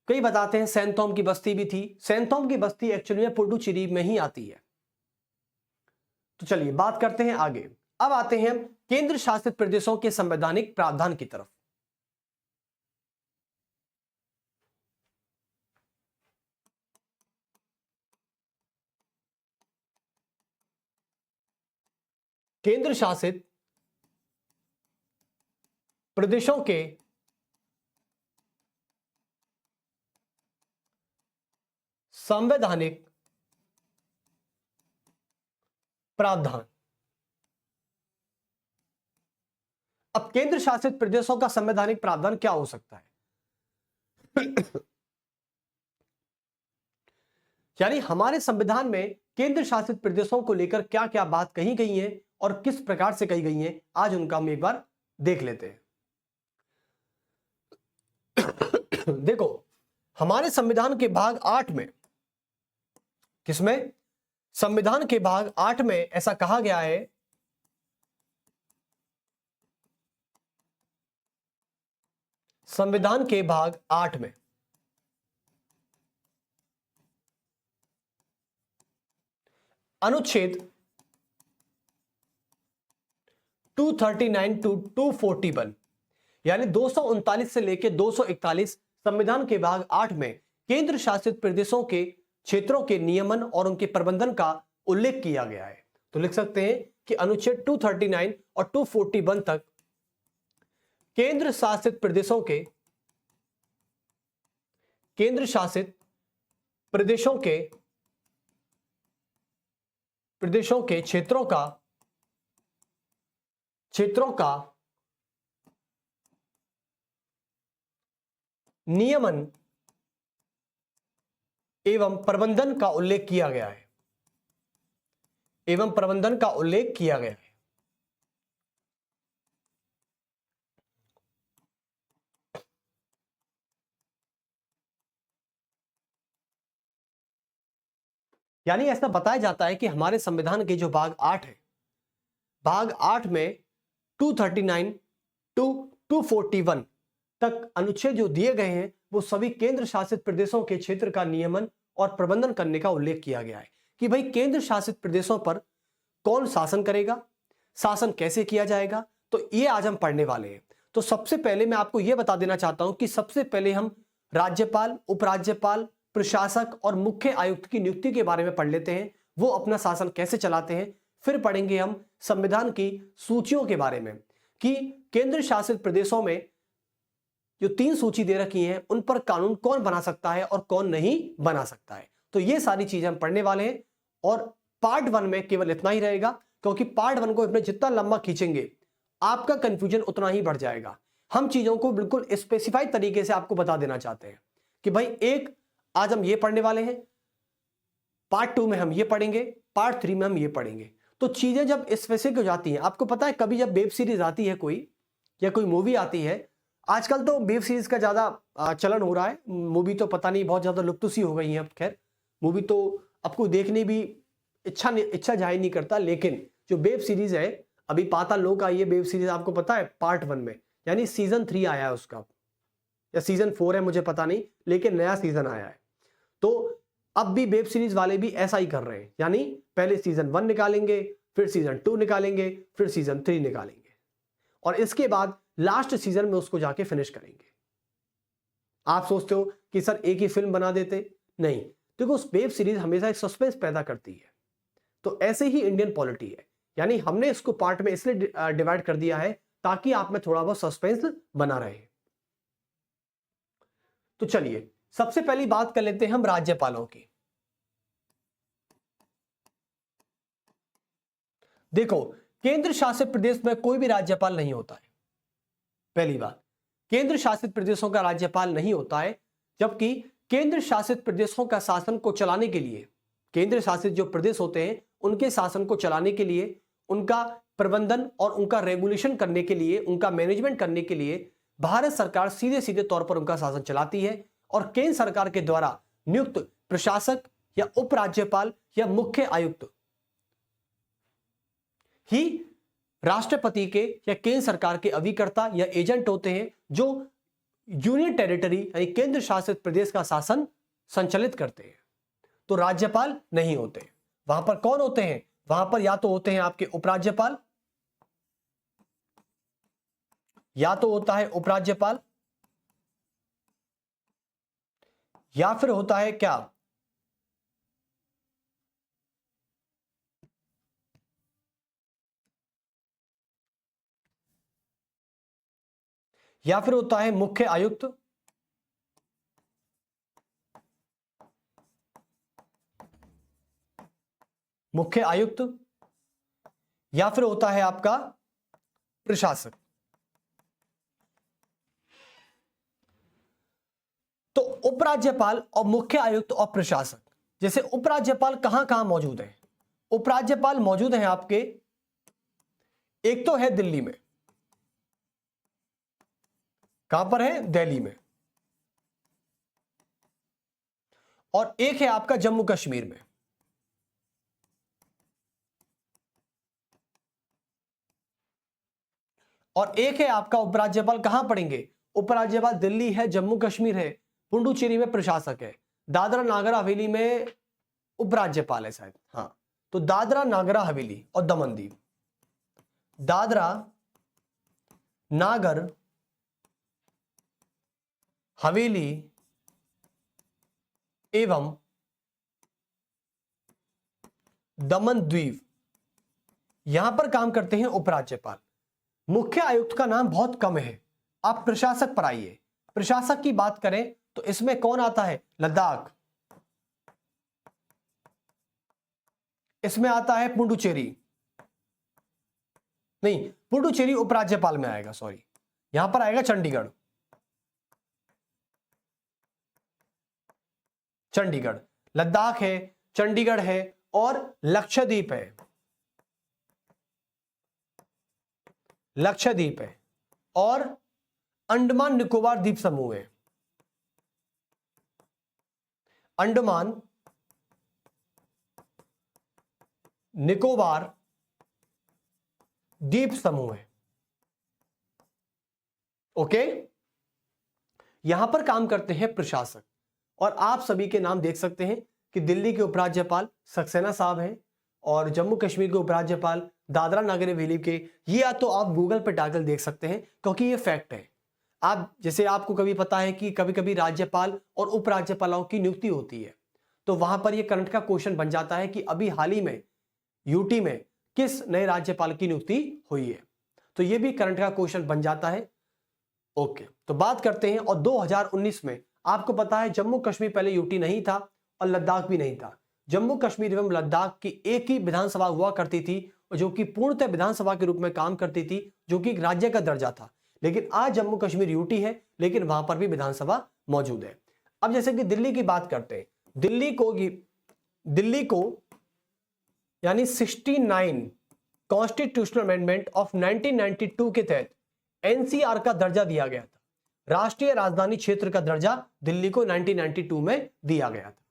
A: कई बताते हैं सैंथोम की बस्ती भी थी। सैंथोम की बस्ती एक्चुअली में पुडुचेरी में ही आती है। तो चलिए बात करते हैं आगे। अब आते हैं केंद्र शासित प्रदेशों के संवैधानिक प्रावधान की तरफ। केंद्र शासित प्रदेशों के संवैधानिक प्रावधान। अब केंद्र शासित प्रदेशों का संवैधानिक प्रावधान क्या हो सकता है? यानी हमारे संविधान में केंद्र शासित प्रदेशों को लेकर क्या क्या बात कही गई है और किस प्रकार से कही गई है, आज उनका हम एक बार देख लेते हैं। देखो, हमारे संविधान के भाग 8 में, किसमें? संविधान के भाग 8 में ऐसा कहा गया है, संविधान के भाग 8 में अनुच्छेद 239 टू 241 यानी 239 से लेकर 241 संविधान के भाग 8 में केंद्र शासित प्रदेशों के क्षेत्रों के नियमन और उनके प्रबंधन का उल्लेख किया गया है। तो लिख सकते हैं कि अनुच्छेद 239 और 241 तक केंद्र शासित प्रदेशों के क्षेत्रों का नियमन एवं प्रबंधन का उल्लेख किया गया है, यानी ऐसा बताया जाता है कि हमारे संविधान के जो भाग 8 है, भाग 8 में 239 टू 241 तक अनुच्छेद जो दिए गए हैं वो सभी केंद्र शासित प्रदेशों के क्षेत्र का नियमन और प्रबंधन करने का उल्लेख किया गया है कि भाई केंद्र शासित प्रदेशों पर कौन शासन करेगा, शासन कैसे किया जाएगा। तो ये आज हम पढ़ने वाले हैं। तो सबसे पहले मैं आपको यह बता देना चाहता हूं कि सबसे पहले हम राज्यपाल, उपराज्यपाल, प्रशासक और मुख्य आयुक्त की नियुक्ति के बारे में पढ़ लेते हैं, वो अपना शासन कैसे चलाते हैं। फिर पढ़ेंगे हम संविधान की सूचियों के बारे में कि केंद्र शासित प्रदेशों में जो 3 सूची दे रखी हैं उन पर कानून कौन बना सकता है और कौन नहीं बना सकता है। तो ये सारी चीजें हम पढ़ने वाले हैं और पार्ट 1 में केवल इतना ही रहेगा, क्योंकि पार्ट 1 को अपने जितना लंबा खींचेंगे आपका कंफ्यूजन उतना ही बढ़ जाएगा। हम चीजों को बिल्कुल स्पेसिफाइड तरीके से आपको बता देना चाहते हैं कि भाई एक आज हम ये पढ़ने वाले हैं, पार्ट 2 में हम ये पढ़ेंगे, पार्ट 3 में हम ये पढ़ेंगे। तो चीजें जब स्पेसिफिक हो जाती हैं, आपको पता है कभी जब वेब सीरीज आती है कोई या कोई मूवी आती है, आजकल तो वेब सीरीज का ज्यादा चलन हो रहा है, मूवी तो पता नहीं बहुत ज्यादा लुप्त सी हो गई है। अब खैर मूवी तो आपको देखने भी इच्छा जाहिर नहीं करता, लेकिन जो वेब सीरीज है अभी पाताल लोक आई है वेब सीरीज, आपको पता है पार्ट 1 में, यानी सीजन 3 आया है उसका या सीजन 4 है मुझे पता नहीं, लेकिन नया सीजन आया है। तो अब भी वेब सीरीज वाले भी ऐसा ही कर रहे हैं, यानी पहले सीजन 1 निकालेंगे, फिर सीजन 2 निकालेंगे, फिर सीजन 3 निकालेंगे और इसके बाद लास्ट सीजन में उसको जाके फिनिश करेंगे। आप सोचते हो कि सर एक ही फिल्म बना देते, नहीं, देखो उस वेब सीरीज हमेशा एक सस्पेंस पैदा करती है। तो ऐसे ही इंडियन पॉलिटी है, यानी हमने इसको पार्ट में इसलिए डिवाइड कर दिया है ताकि आप में थोड़ा बहुत सस्पेंस बना रहे। तो चलिए सबसे पहली बात कर लेते हैं हम राज्यपालों की। देखो केंद्र शासित प्रदेश में कोई भी राज्यपाल नहीं होता है। पहली बात, केंद्र शासित प्रदेशों का राज्यपाल नहीं होता है, जबकि केंद्र शासित प्रदेशों का शासन को चलाने के लिए, केंद्र शासित जो प्रदेश होते हैं उनके शासन को चलाने के लिए, उनका प्रबंधन और उनका रेगुलेशन करने के लिए, उनका मैनेजमेंट करने के लिए भारत सरकार सीधे सीधे तौर पर उनका शासन चलाती है और केंद्र सरकार के द्वारा नियुक्त प्रशासक या उपराज्यपाल या मुख्य आयुक्त ही राष्ट्रपति के या केंद्र सरकार के अभिकर्ता या एजेंट होते हैं जो यूनियन टेरिटरी यानी केंद्र शासित प्रदेश का शासन संचालित करते हैं। तो राज्यपाल नहीं होते। वहां पर कौन होते हैं? वहां पर या तो होते हैं आपके उपराज्यपाल, या तो होता है उपराज्यपाल, या फिर होता है क्या या फिर होता है मुख्य आयुक्त, मुख्य आयुक्त, या फिर होता है आपका प्रशासक। तो उपराज्यपाल और मुख्य आयुक्त और प्रशासक, जैसे उपराज्यपाल कहां कहां मौजूद है? उपराज्यपाल मौजूद हैं आपके, एक तो है दिल्ली में, कहां पर है? दिल्ली में। और एक है आपका जम्मू कश्मीर में। और एक है आपका उपराज्यपाल, कहां पढ़ेंगे? उपराज्यपाल दिल्ली है, जम्मू कश्मीर है, पुडुचेरी में प्रशासक है, दादरा नागर हवेली में उपराज्यपाल है शायद। हाँ, तो दादरा नागर हवेली और दमन दीव, दादरा नागर हवेली एवं दमन द्वीप, यहां पर काम करते हैं उपराज्यपाल। मुख्य आयुक्त का नाम बहुत कम है, आप प्रशासक पर आइए। प्रशासक की बात करें तो इसमें कौन आता है? लद्दाख, इसमें आता है पुडुचेरी, नहीं पुडुचेरी उपराज्यपाल में आएगा, सॉरी, यहां पर आएगा चंडीगढ़, चंडीगढ़, लद्दाख है, चंडीगढ़ है और लक्षद्वीप है, लक्षद्वीप है और अंडमान निकोबार द्वीप समूह है, अंडमान निकोबार द्वीप समूह है। ओके, यहां पर काम करते हैं प्रशासक। और आप सभी के नाम देख सकते हैं कि दिल्ली के उपराज्यपाल सक्सेना साहब हैं और जम्मू कश्मीर के उपराज्यपाल दादरा नगर हवेली के, ये या तो आप गूगल पे डालकर देख सकते हैं क्योंकि ये फैक्ट है। आप जैसे आपको कभी पता है कि कभी कभी राज्यपाल और उपराज्यपालों की नियुक्ति होती है, तो वहां पर ये करंट का क्वेश्चन बन जाता है कि अभी हाल ही में यूटी में किस नए राज्यपाल की नियुक्ति हुई है, तो ये भी करंट का क्वेश्चन बन जाता है। ओके, तो बात करते हैं। और 2019 में आपको पता है जम्मू कश्मीर पहले यूटी नहीं था और लद्दाख भी नहीं था। जम्मू कश्मीर एवं लद्दाख की एक ही विधानसभा हुआ करती थी, जो कि पूर्णतः विधानसभा के रूप में काम करती थी, जो कि एक राज्य का दर्जा था। लेकिन आज जम्मू कश्मीर यूटी है, लेकिन वहां पर भी विधानसभा मौजूद है। अब जैसे कि दिल्ली की बात करते हैं, दिल्ली को यानी 69 कॉन्स्टिट्यूशनल अमेंडमेंट ऑफ 1992 के तहत एनसीआर का दर्जा दिया गया था। राष्ट्रीय राजधानी क्षेत्र का दर्जा दिल्ली को 1992 में दिया गया था।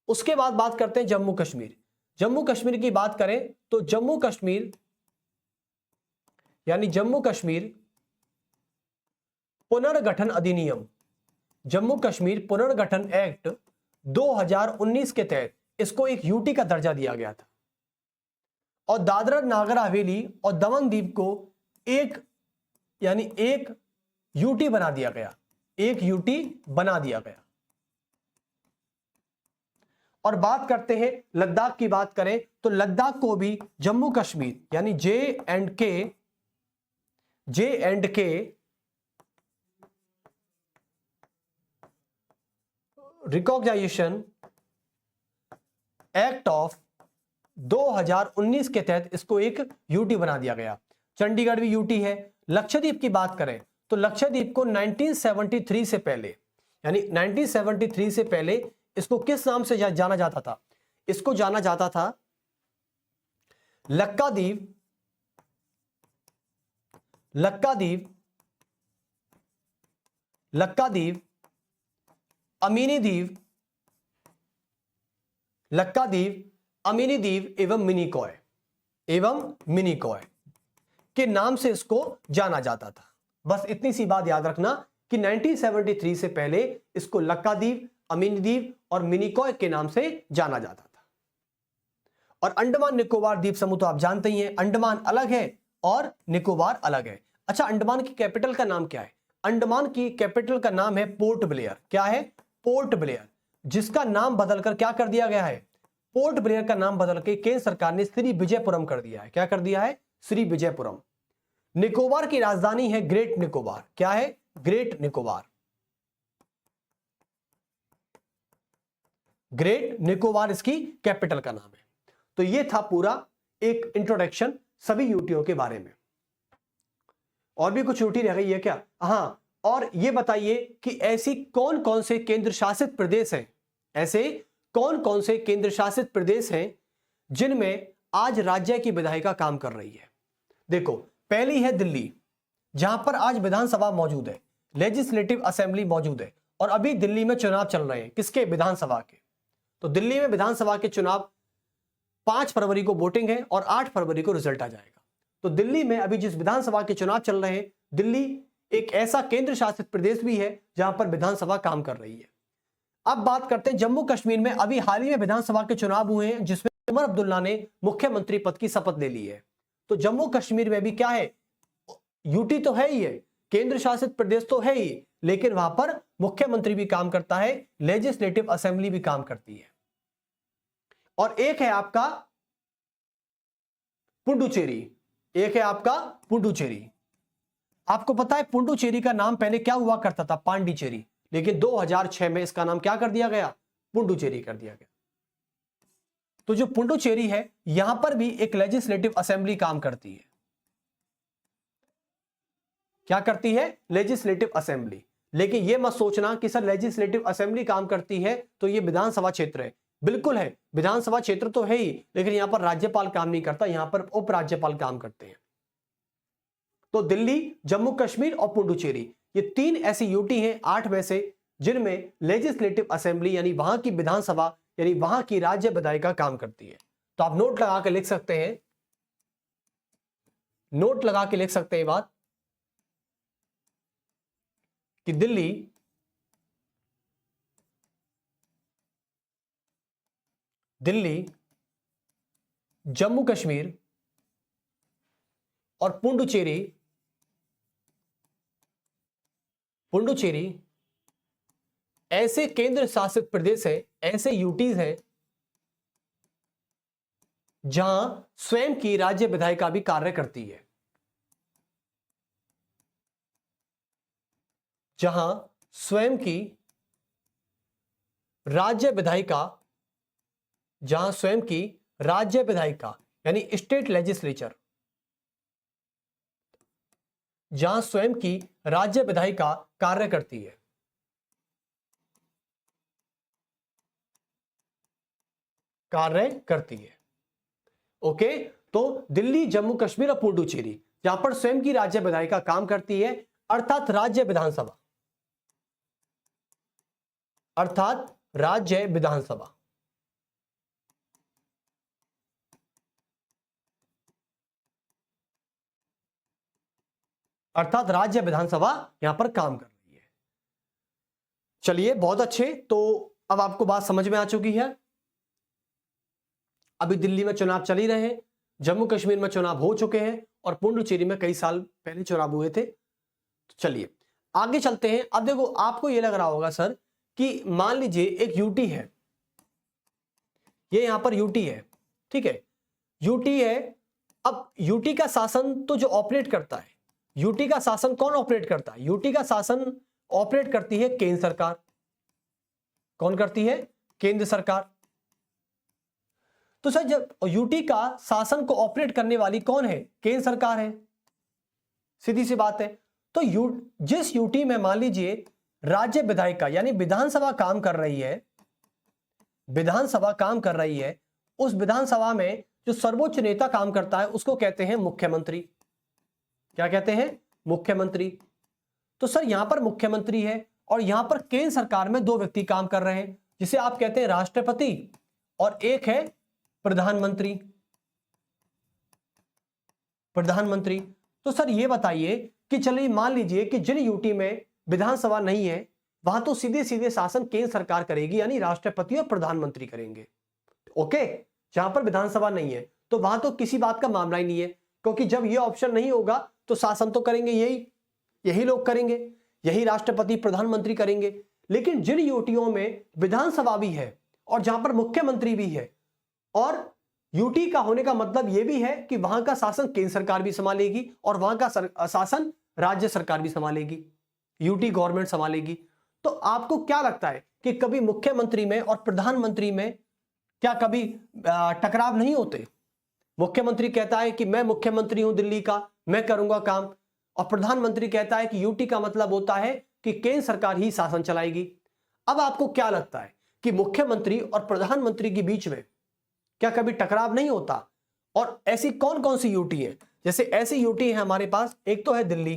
A: उसके बाद बात करते हैं जम्मू कश्मीर। जम्मू कश्मीर की बात करें तो जम्मू कश्मीर यानी जम्मू कश्मीर पुनर्गठन अधिनियम, जम्मू कश्मीर पुनर्गठन एक्ट 2019 के तहत इसको एक यूटी का दर्जा दिया गया था। और दादरा नागर हवेली और दमन द्वीप को एक यूटी बना दिया गया, एक यूटी बना दिया गया। और बात करते हैं लद्दाख की बात करें तो लद्दाख को भी जम्मू कश्मीर यानी जे एंड के रिकॉग्नाइजेशन एक्ट ऑफ 2019 के तहत इसको एक यूटी बना दिया गया। चंडीगढ़ भी यूटी है। लक्षद्वीप की बात करें तो लक्षद्वीप को 1973 से पहले यानी 1973 से पहले इसको किस नाम से जाना जाता था? इसको जाना जाता था लक्काद्वीप, अमीनी द्वीप एवं मिनीकॉय के नाम से इसको जाना जाता था। बस इतनी सी बात याद रखना कि 1973 से पहले इसको लक्काद्वीप, अमीनी द्वीप और मिनीकॉय के नाम से जाना जाता था। और अंडमान निकोबार द्वीप समूह तो आप जानते ही हैं, अंडमान अलग है और निकोबार अलग है। अच्छा, अंडमान की कैपिटल का नाम क्या है? अंडमान की कैपिटल का नाम है पोर्ट ब्लेयर। क्या है? पोर्ट ब्लेयर, जिसका नाम बदलकर क्या कर दिया गया है? पोर्ट ब्लेयर का नाम बदल के केंद्र सरकार ने श्री विजयपुरम कर दिया है। क्या कर दिया है? श्री विजयपुरम। निकोबार की राजधानी है ग्रेट निकोबार। क्या है? ग्रेट निकोबार। ग्रेट निकोबार इसकी कैपिटल का नाम है। तो यह था पूरा एक इंट्रोडक्शन सभी यूटियों के बारे में। और भी कुछ यूटी रह गई है क्या? हाँ, और ये बताइए कि ऐसी कौन कौन से केंद्र शासित प्रदेश हैं, ऐसे कौन कौन से केंद्र शासित प्रदेश हैं जिनमें आज राज्य की विधायिका काम कर रही है? देखो, पहली है दिल्ली, जहां पर आज विधानसभा मौजूद है, लेजिस्लेटिव असेंबली मौजूद है और अभी दिल्ली में चुनाव चल रहे हैं। किसके? विधानसभा के। तो दिल्ली में विधानसभा के चुनाव 5 फरवरी को वोटिंग है और 8 फरवरी को रिजल्ट आ जाएगा। तो दिल्ली में अभी जिस विधानसभा के चुनाव चल रहे हैं, दिल्ली एक ऐसा केंद्र शासित प्रदेश भी है जहां पर विधानसभा काम कर रही है। अब बात करते हैं जम्मू कश्मीर में। अभी हाल ही में विधानसभा के चुनाव हुए हैं जिसमें उमर अब्दुल्ला ने मुख्यमंत्री पद की शपथ ले ली है। तो जम्मू कश्मीर में भी क्या है, यूटी तो है ही है, केंद्र शासित प्रदेश तो है ही, लेकिन वहां पर मुख्यमंत्री भी काम करता है, लेजिस्लेटिव असेंबली भी काम करती है। और एक है आपका पुडुचेरी, एक है आपका पुडुचेरी। आपको पता है पुडुचेरी का नाम पहले क्या हुआ करता था, पांडिचेरी, लेकिन 2006 में इसका नाम क्या कर दिया गया, पुडुचेरी कर दिया गया। तो जो पुडुचेरी है यहां पर भी एक लेजिस्लेटिव असेंबली काम करती है। क्या करती है, लेजिस्लेटिव असेंबली। लेकिन यह मत सोचना कि सर लेजिस्लेटिव असेंबली काम करती है तो यह विधानसभा क्षेत्र है। बिल्कुल है, विधानसभा क्षेत्र तो है ही, लेकिन यहां पर राज्यपाल काम नहीं करता, यहां पर उपराज्यपाल काम करते हैं। तो दिल्ली, जम्मू कश्मीर और पुडुचेरी, ये 3 ऐसी यूटी हैं 8 में से जिनमें लेजिस्लेटिव असेंबली यानी वहां की विधानसभा यानी वहां की राज्य विधायिका काम करती है। तो आप नोट लगा के लिख सकते हैं, नोट लगा के लिख सकते हैं बात कि दिल्ली जम्मू कश्मीर और पुडुचेरी ऐसे केंद्र शासित प्रदेश है, ऐसे यूटीज हैं जहां स्वयं की राज्य विधायिका भी कार्य करती है, जहां स्वयं की राज्य विधायिका यानी स्टेट लेजिस्लेचर, जहां स्वयं की राज्य विधायिका कार्य करती है। ओके, तो दिल्ली, जम्मू कश्मीर और पुडुचेरी जहां पर स्वयं की राज्य विधायिका काम करती है, अर्थात राज्य विधानसभा, अर्थात राज्य विधानसभा। यहां पर काम कर रही है। चलिए बहुत अच्छे, तो अब आपको बात समझ में आ चुकी है। अभी दिल्ली में चुनाव चल ही रहे हैं, जम्मू कश्मीर में चुनाव हो चुके हैं और पुडुचेरी में कई साल पहले चुनाव हुए थे। तो चलिए आगे चलते हैं। अब देखो, आपको यह लग रहा होगा सर कि मान लीजिए एक यूटी है, ये यहां पर यूटी है, ठीक है, यूटी है। अब यूटी का शासन तो जो ऑपरेट करता है, यूटी का शासन कौन ऑपरेट करता है, यूटी का शासन ऑपरेट करती है केंद्र सरकार। कौन करती है, केंद्र सरकार। तो सर जब यूटी का शासन को ऑपरेट करने वाली कौन है, केंद्र सरकार है, सीधी सी बात है। तो जिस यूटी में मान लीजिए राज्य विधायिका यानी विधानसभा काम कर रही है, उस विधानसभा में जो सर्वोच्च नेता काम करता है उसको कहते हैं मुख्यमंत्री। क्या कहते हैं, मुख्यमंत्री। तो सर यहां पर मुख्यमंत्री है और यहां पर केंद्र सरकार में 2 व्यक्ति काम कर रहे हैं, जिसे आप कहते हैं राष्ट्रपति और एक है प्रधानमंत्री। तो सर ये बताइए कि चलिए मान लीजिए कि जिन यूटी में विधानसभा नहीं है वहां तो सीधे सीधे शासन केंद्र सरकार करेगी, यानी राष्ट्रपति और प्रधानमंत्री करेंगे। ओके, जहां पर विधानसभा नहीं है तो वहां तो किसी बात का मामला ही नहीं है, क्योंकि जब ये ऑप्शन नहीं होगा तो शासन तो करेंगे यही लोग करेंगे, यही राष्ट्रपति प्रधानमंत्री करेंगे। लेकिन जिन यूटियों में विधानसभा भी है और जहां पर मुख्यमंत्री भी है, और यूटी का होने का मतलब यह भी है कि वहां का शासन केंद्र सरकार भी संभालेगी और वहां का शासन राज्य सरकार भी संभालेगी, यूटी गवर्नमेंट संभालेगी। तो आपको क्या लगता है कि कभी मुख्यमंत्री में और प्रधानमंत्री में क्या कभी टकराव नहीं होते? मुख्यमंत्री कहता है कि मैं मुख्यमंत्री हूं दिल्ली का, मैं करूंगा काम, और प्रधानमंत्री कहता है कि यूटी का मतलब होता है कि केंद्र सरकार ही शासन चलाएगी। अब आपको क्या लगता है कि मुख्यमंत्री और प्रधानमंत्री के बीच में क्या कभी टकराव नहीं होता? और ऐसी कौन कौन सी यूटी है? जैसे ऐसी यूटी है हमारे पास, एक तो है दिल्ली,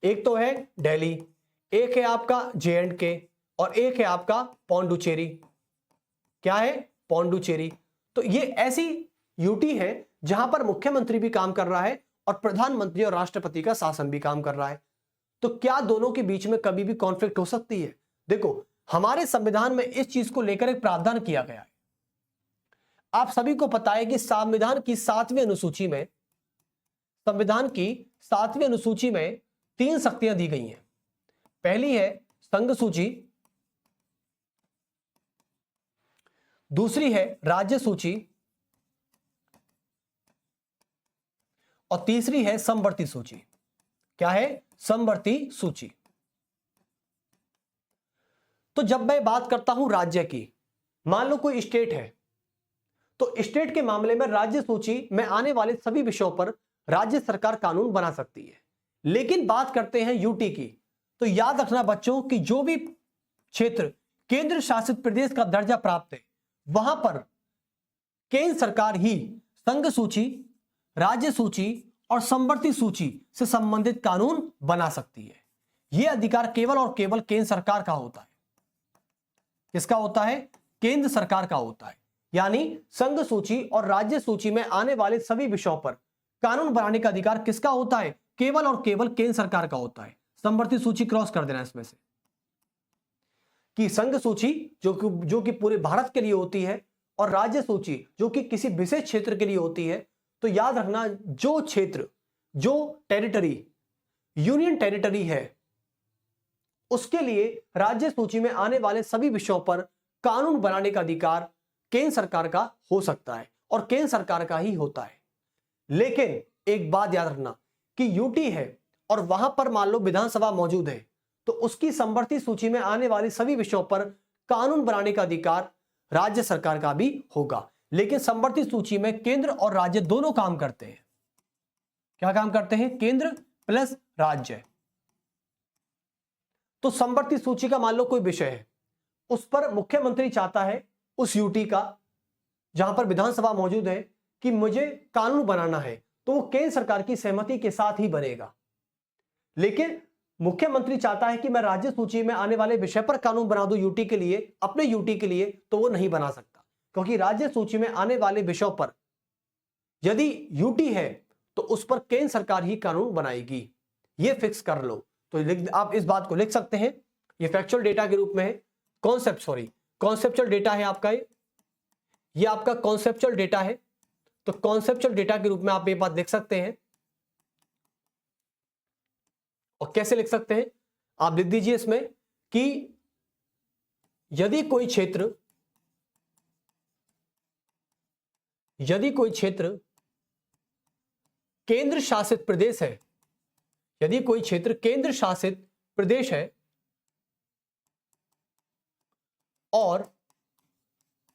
A: एक तो है दिल्ली, एक है आपका J&K और एक है आपका पौंडुचेरी। क्या है? पौंडुचेरी। तो ये ऐसी यूटी है जहां पर मुख्यमंत्री भी काम कर रहा है और प्रधानमंत्री और राष्ट्रपति का शासन भी काम कर रहा है। तो क्या दोनों के बीच में कभी भी कॉन्फ्लिक्ट हो सकती है? देखो, हमारे संविधान में इस चीज को लेकर एक प्रावधान किया गया है। आप सभी को पता है कि संविधान की 7वीं अनुसूची में, संविधान की 7वीं अनुसूची में 3 शक्तियां दी गई हैं। पहली है संघ सूची, दूसरी है राज्य सूची और तीसरी है समवर्ती सूची। क्या है? समवर्ती सूची। तो जब मैं बात करता हूं राज्य की, मान लो कोई स्टेट है, तो स्टेट के मामले में राज्य सूची में आने वाले सभी विषयों पर राज्य सरकार कानून बना सकती है। लेकिन बात करते हैं यूटी की, तो याद रखना बच्चों कि जो भी क्षेत्र केंद्र शासित प्रदेश का दर्जा प्राप्त है, वहां पर केंद्र सरकार ही संघ सूची, राज्य सूची और समवर्ती सूची से संबंधित कानून बना सकती है। यह अधिकार केवल और केवल केंद्र सरकार का होता है। किसका होता है? केंद्र सरकार का होता है। यानी संघ सूची और राज्य सूची में आने वाले सभी विषयों पर कानून बनाने का अधिकार किसका होता है? केवल और केवल केंद्र सरकार का होता है। समवर्ती सूची क्रॉस कर देना इसमें से, कि संघ सूची जो कि पूरे भारत के लिए होती है और राज्य सूची जो कि किसी विशेष क्षेत्र के लिए होती है। तो याद रखना, जो क्षेत्र, जो टेरिटरी यूनियन टेरिटरी है, उसके लिए राज्य सूची में आने वाले सभी विषयों पर कानून बनाने का अधिकार केंद्र सरकार का हो सकता है और केंद्र सरकार का ही होता है। लेकिन एक बात याद रखना कि यूटी है और वहां पर मान लो विधानसभा मौजूद है, तो उसकी समवर्ती सूची में आने वाले सभी विषयों पर कानून बनाने का अधिकार राज्य सरकार का भी होगा। लेकिन समवर्ती सूची में केंद्र और राज्य दोनों काम करते हैं। क्या काम करते हैं? केंद्र प्लस राज्य। तो समवर्ती सूची का मान लो कोई विषय है, उस पर मुख्यमंत्री चाहता है उस यूटी का, जहां पर विधानसभा मौजूद है, कि मुझे कानून बनाना है, तो वो केंद्र सरकार की सहमति के साथ ही बनेगा। लेकिन मुख्यमंत्री चाहता है कि मैं राज्य सूची में आने वाले विषय पर कानून बना दूं यूटी के लिए, अपने यूटी के लिए, तो वो नहीं बना सकता, क्योंकि राज्य सूची में आने वाले विषयों पर यदि यूटी है तो उस पर केंद्र सरकार ही कानून बनाएगी। ये फिक्स कर लो। तो आप इस बात को लिख सकते हैं, ये फैक्चुअल डेटा के रूप में है, कॉन्सेप्चुअल डेटा है आपका, ये आपका कॉन्सेप्चुअल डेटा है। तो कॉन्सेप्चुअल डेटा के रूप में आप ये बात लिख सकते हैं। और कैसे लिख सकते हैं? आप लिख दीजिए इसमें कि यदि कोई क्षेत्र केंद्र शासित प्रदेश है, यदि कोई क्षेत्र केंद्र शासित प्रदेश है और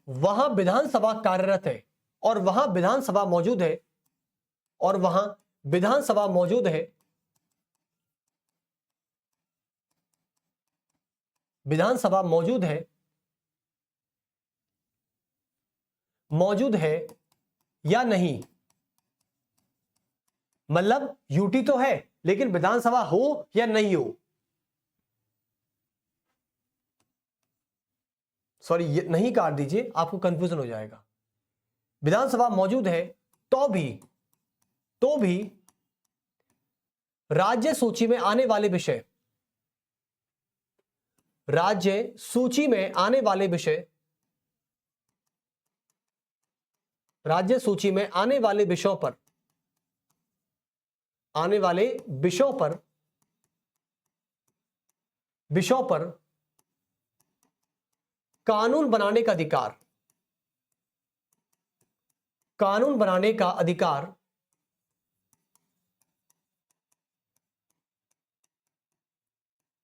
A: वहां विधानसभा कार्यरत है और वहां विधानसभा मौजूद है मौजूद है या नहीं, मतलब यूटी तो है लेकिन विधानसभा हो या नहीं हो, सॉरी ये नहीं काट दीजिए, आपको कंफ्यूजन हो जाएगा। विधानसभा मौजूद है तो भी राज्य सूची में आने वाले विषय, राज्य सूची में आने वाले विषय, राज्य सूची में आने वाले विषयों पर कानून बनाने का अधिकार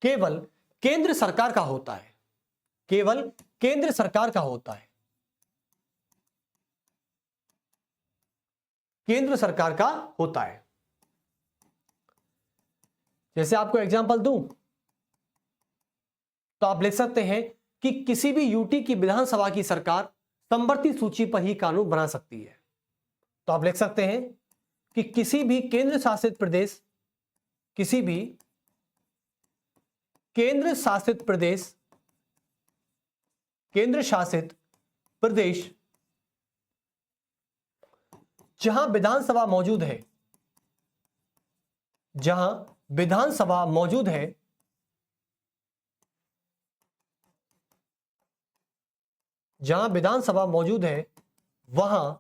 A: केवल केंद्र सरकार का होता है, केवल केंद्र सरकार का होता है, केंद्र सरकार का होता है। जैसे आपको एग्जांपल दूं तो आप लिख सकते हैं कि किसी भी यूटी की विधानसभा की सरकार समवर्ती सूची पर ही कानून बना सकती है। तो आप लिख सकते हैं कि किसी भी केंद्र शासित प्रदेश जहां विधानसभा मौजूद है, जहां विधानसभा मौजूद है, जहां विधानसभा मौजूद है वहां,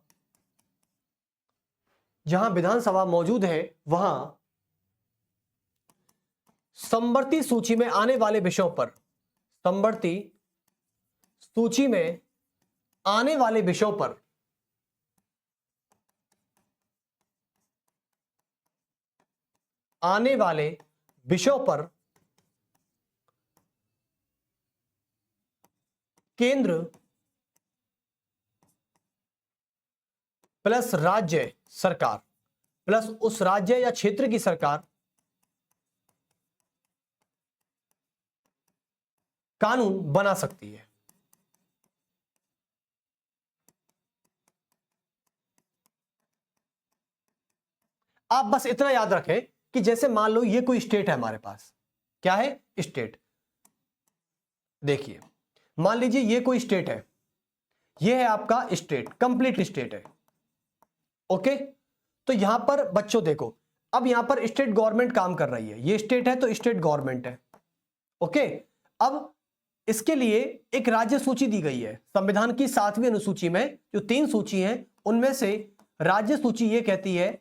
A: जहां विधानसभा मौजूद है वहां समवर्ती सूची में आने वाले विषयों पर, समवर्ती सूची में आने वाले विषयों पर आने वाले विषयों पर केंद्र प्लस राज्य सरकार प्लस उस राज्य या क्षेत्र की सरकार कानून बना सकती है। आप बस इतना याद रखें कि जैसे मान लो ये कोई स्टेट है हमारे पास, क्या है? स्टेट। देखिए मान लीजिए ये कोई स्टेट है, ये है आपका स्टेट, कंप्लीट स्टेट है। ओके, तो यहां पर बच्चों देखो, अब यहां पर स्टेट गवर्नमेंट काम कर रही है, ये स्टेट है तो स्टेट गवर्नमेंट है। ओके, अब इसके लिए एक राज्य सूची दी गई है संविधान की 7वीं अनुसूची में, जो 3 सूची है उनमें से राज्य सूची ये कहती है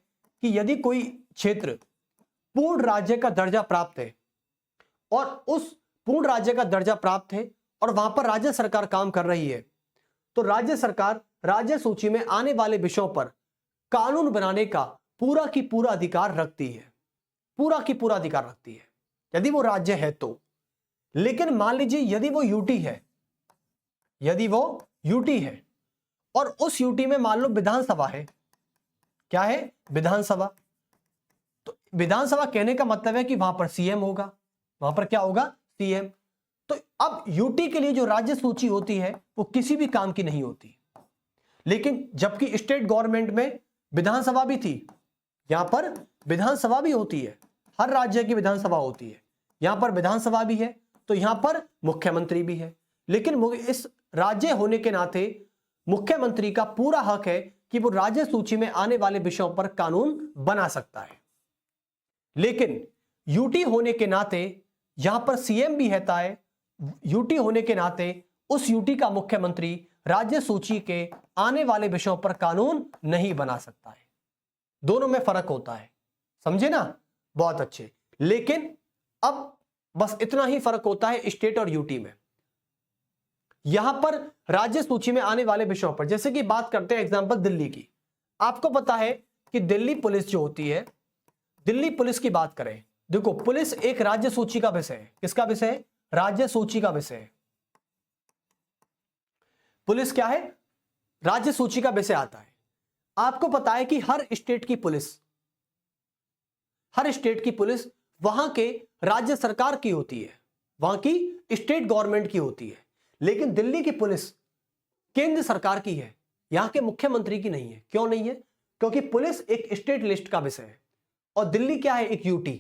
A: कि यदि कोई क्षेत्र पूर्ण राज्य का दर्जा प्राप्त है और उस पूर्ण राज्य का दर्जा प्राप्त है और वहां पर राज्य सरकार काम कर रही है, तो राज्य सरकार राज्य सूची में आने वाले विषयों पर कानून बनाने का पूरा की पूरा अधिकार रखती है, पूरा की पूरा अधिकार रखती है, यदि वो राज्य है तो। लेकिन मान लीजिए यदि वो यूटी है, यदि वो यूटी है और उस यूटी में मान लो विधानसभा है, क्या है? विधानसभा। तो विधानसभा कहने का मतलब है कि वहां पर सीएम होगा, वहां पर क्या होगा? सीएम। तो अब यूटी के लिए जो राज्य सूची होती है वो किसी भी काम की नहीं होती, लेकिन जबकि स्टेट गवर्नमेंट में विधानसभा भी थी, यहां पर विधानसभा भी होती है, हर राज्य की विधानसभा होती है, यहां पर विधानसभा भी है, तो यहां पर मुख्यमंत्री भी है। लेकिन इस राज्य होने के नाते मुख्यमंत्री का पूरा हक है कि वो राज्य सूची में आने वाले विषयों पर कानून बना सकता है। लेकिन यूटी होने के नाते यहां पर सीएम भी रहता है, यूटी होने के नाते उस यूटी का मुख्यमंत्री राज्य सूची के आने वाले विषयों पर कानून नहीं बना सकता है। दोनों में फर्क होता है, समझे ना? बहुत अच्छे। लेकिन अब बस इतना ही फर्क होता है स्टेट और यूटी में। यहां पर राज्य सूची में आने वाले विषयों पर, जैसे कि बात करते हैं एग्जांपल दिल्ली की, आपको पता है कि दिल्ली पुलिस जो होती है, दिल्ली पुलिस की बात करें, देखो पुलिस एक राज्य सूची का विषय है। किसका विषय है? राज्य सूची का विषय है। पुलिस क्या है? राज्य सूची का विषय आता है। आपको पता है कि हर स्टेट की पुलिस, हर स्टेट की पुलिस वहां के राज्य सरकार की होती है, वहां की स्टेट गवर्नमेंट की होती है। लेकिन दिल्ली की पुलिस केंद्र सरकार की है, यहां के मुख्यमंत्री की नहीं है। क्यों नहीं है? क्योंकि पुलिस एक स्टेट लिस्ट का विषय है और दिल्ली क्या है? एक यूटी।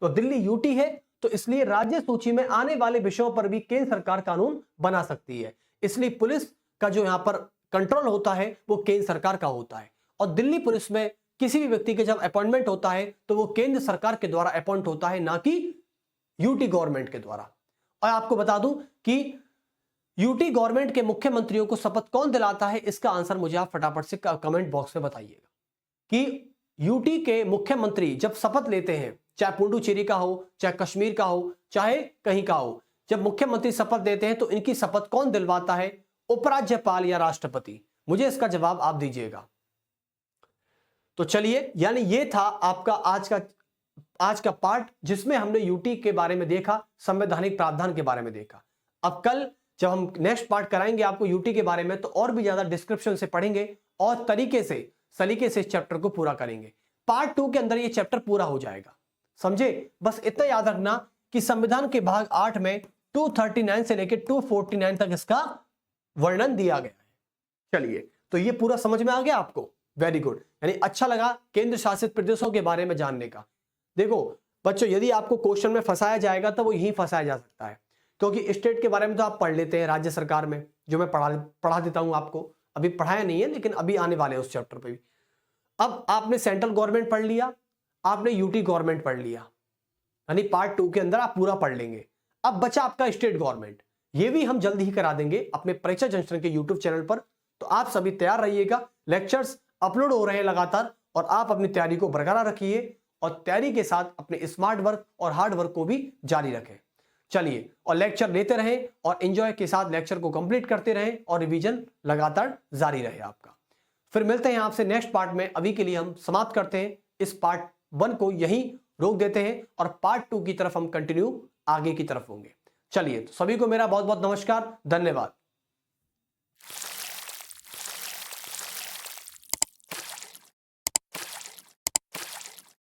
A: तो दिल्ली यूटी है, तो इसलिए राज्य सूची में आने वाले विषयों पर भी केंद्र सरकार कानून बना सकती है। इसलिए पुलिस का जो यहां पर कंट्रोल होता है वो केंद्र सरकार का होता है। और दिल्ली पुलिस में किसी भी व्यक्ति के जब अपॉइंटमेंट होता है तो वो केंद्र सरकार के द्वारा अपॉइंट होता है, ना कि यूटी गवर्नमेंट के द्वारा। और आपको बता दूं कि यूटी गवर्नमेंट के मुख्यमंत्रियों को शपथ कौन दिलाता है, इसका आंसर मुझे आप फटाफट से कमेंट बॉक्स में बताइएगा कि यूटी के मुख्यमंत्री जब शपथ लेते हैं, चाहे पुडुचेरी का हो, चाहे कश्मीर का हो, चाहे कहीं का हो, जब मुख्यमंत्री शपथ देते हैं तो इनकी शपथ कौन दिलवाता है? उपराज्यपाल या राष्ट्रपति? मुझे इसका जवाब आप दीजिएगा। तो चलिए, यानी ये था आपका आज का पार्ट, जिसमें हमने यूटी के बारे में देखा, संवैधानिक प्रावधान के बारे में देखा। अब कल जब हम नेक्स्ट पार्ट कराएंगे आपको यूटी के बारे में, तो और भी ज्यादा डिस्क्रिप्शन से पढ़ेंगे और सलीके से इस चैप्टर को पूरा करेंगे। पार्ट 2 के अंदर ये चैप्टर पूरा हो जाएगा, समझे? बस इतना याद रखना कि संविधान के भाग 8 में 239 से लेकर 249 तक इसका वर्णन दिया गया है। चलिए, तो ये पूरा समझ में आ गया आपको? Very good. यानी अच्छा लगा केंद्र शासित प्रदेशों के बारे में जानने का। देखो बच्चों, यदि आपको क्वेश्चन में फंसाया जाएगा तो वो यहीं फंसाया जा सकता है, क्योंकि स्टेट के बारे में तो आप पढ़ लेते हैं राज्य सरकार में, जो मैं पढ़ा देता हूं आपको। अभी पढ़ाया नहीं है लेकिन अभी आने वाले हैं उस चैप्टर पे भी। अब आपने सेंट्रल गवर्नमेंट पढ़ लिया, आपने यूटी गवर्नमेंट पढ़ लिया, यानी पार्ट 2 के अंदर आप पूरा पढ़ लेंगे। अब बचा आपका स्टेट गवर्नमेंट, ये भी हम जल्द ही करा देंगे अपने परीक्षा जंक्शन के यूट्यूब चैनल पर। तो आप सभी तैयार रहिएगा, लेक्चर्स अपलोड हो रहे हैं लगातार, और आप अपनी तैयारी को बरकरार रखिए और तैयारी के साथ अपने स्मार्ट वर्क और हार्ड वर्क को भी जारी रखें। चलिए, और लेक्चर लेते रहें और एंजॉय के साथ लेक्चर को कंप्लीट करते रहें और रिवीजन लगातार जारी रहे आपका। फिर मिलते हैं आपसे नेक्स्ट पार्ट में। अभी के लिए हम समाप्त करते हैं, इस पार्ट 1 को यहीं रोक देते हैं और पार्ट 2 की तरफ हम कंटिन्यू आगे की तरफ होंगे। चलिए, तो सभी को मेरा बहुत बहुत नमस्कार, धन्यवाद।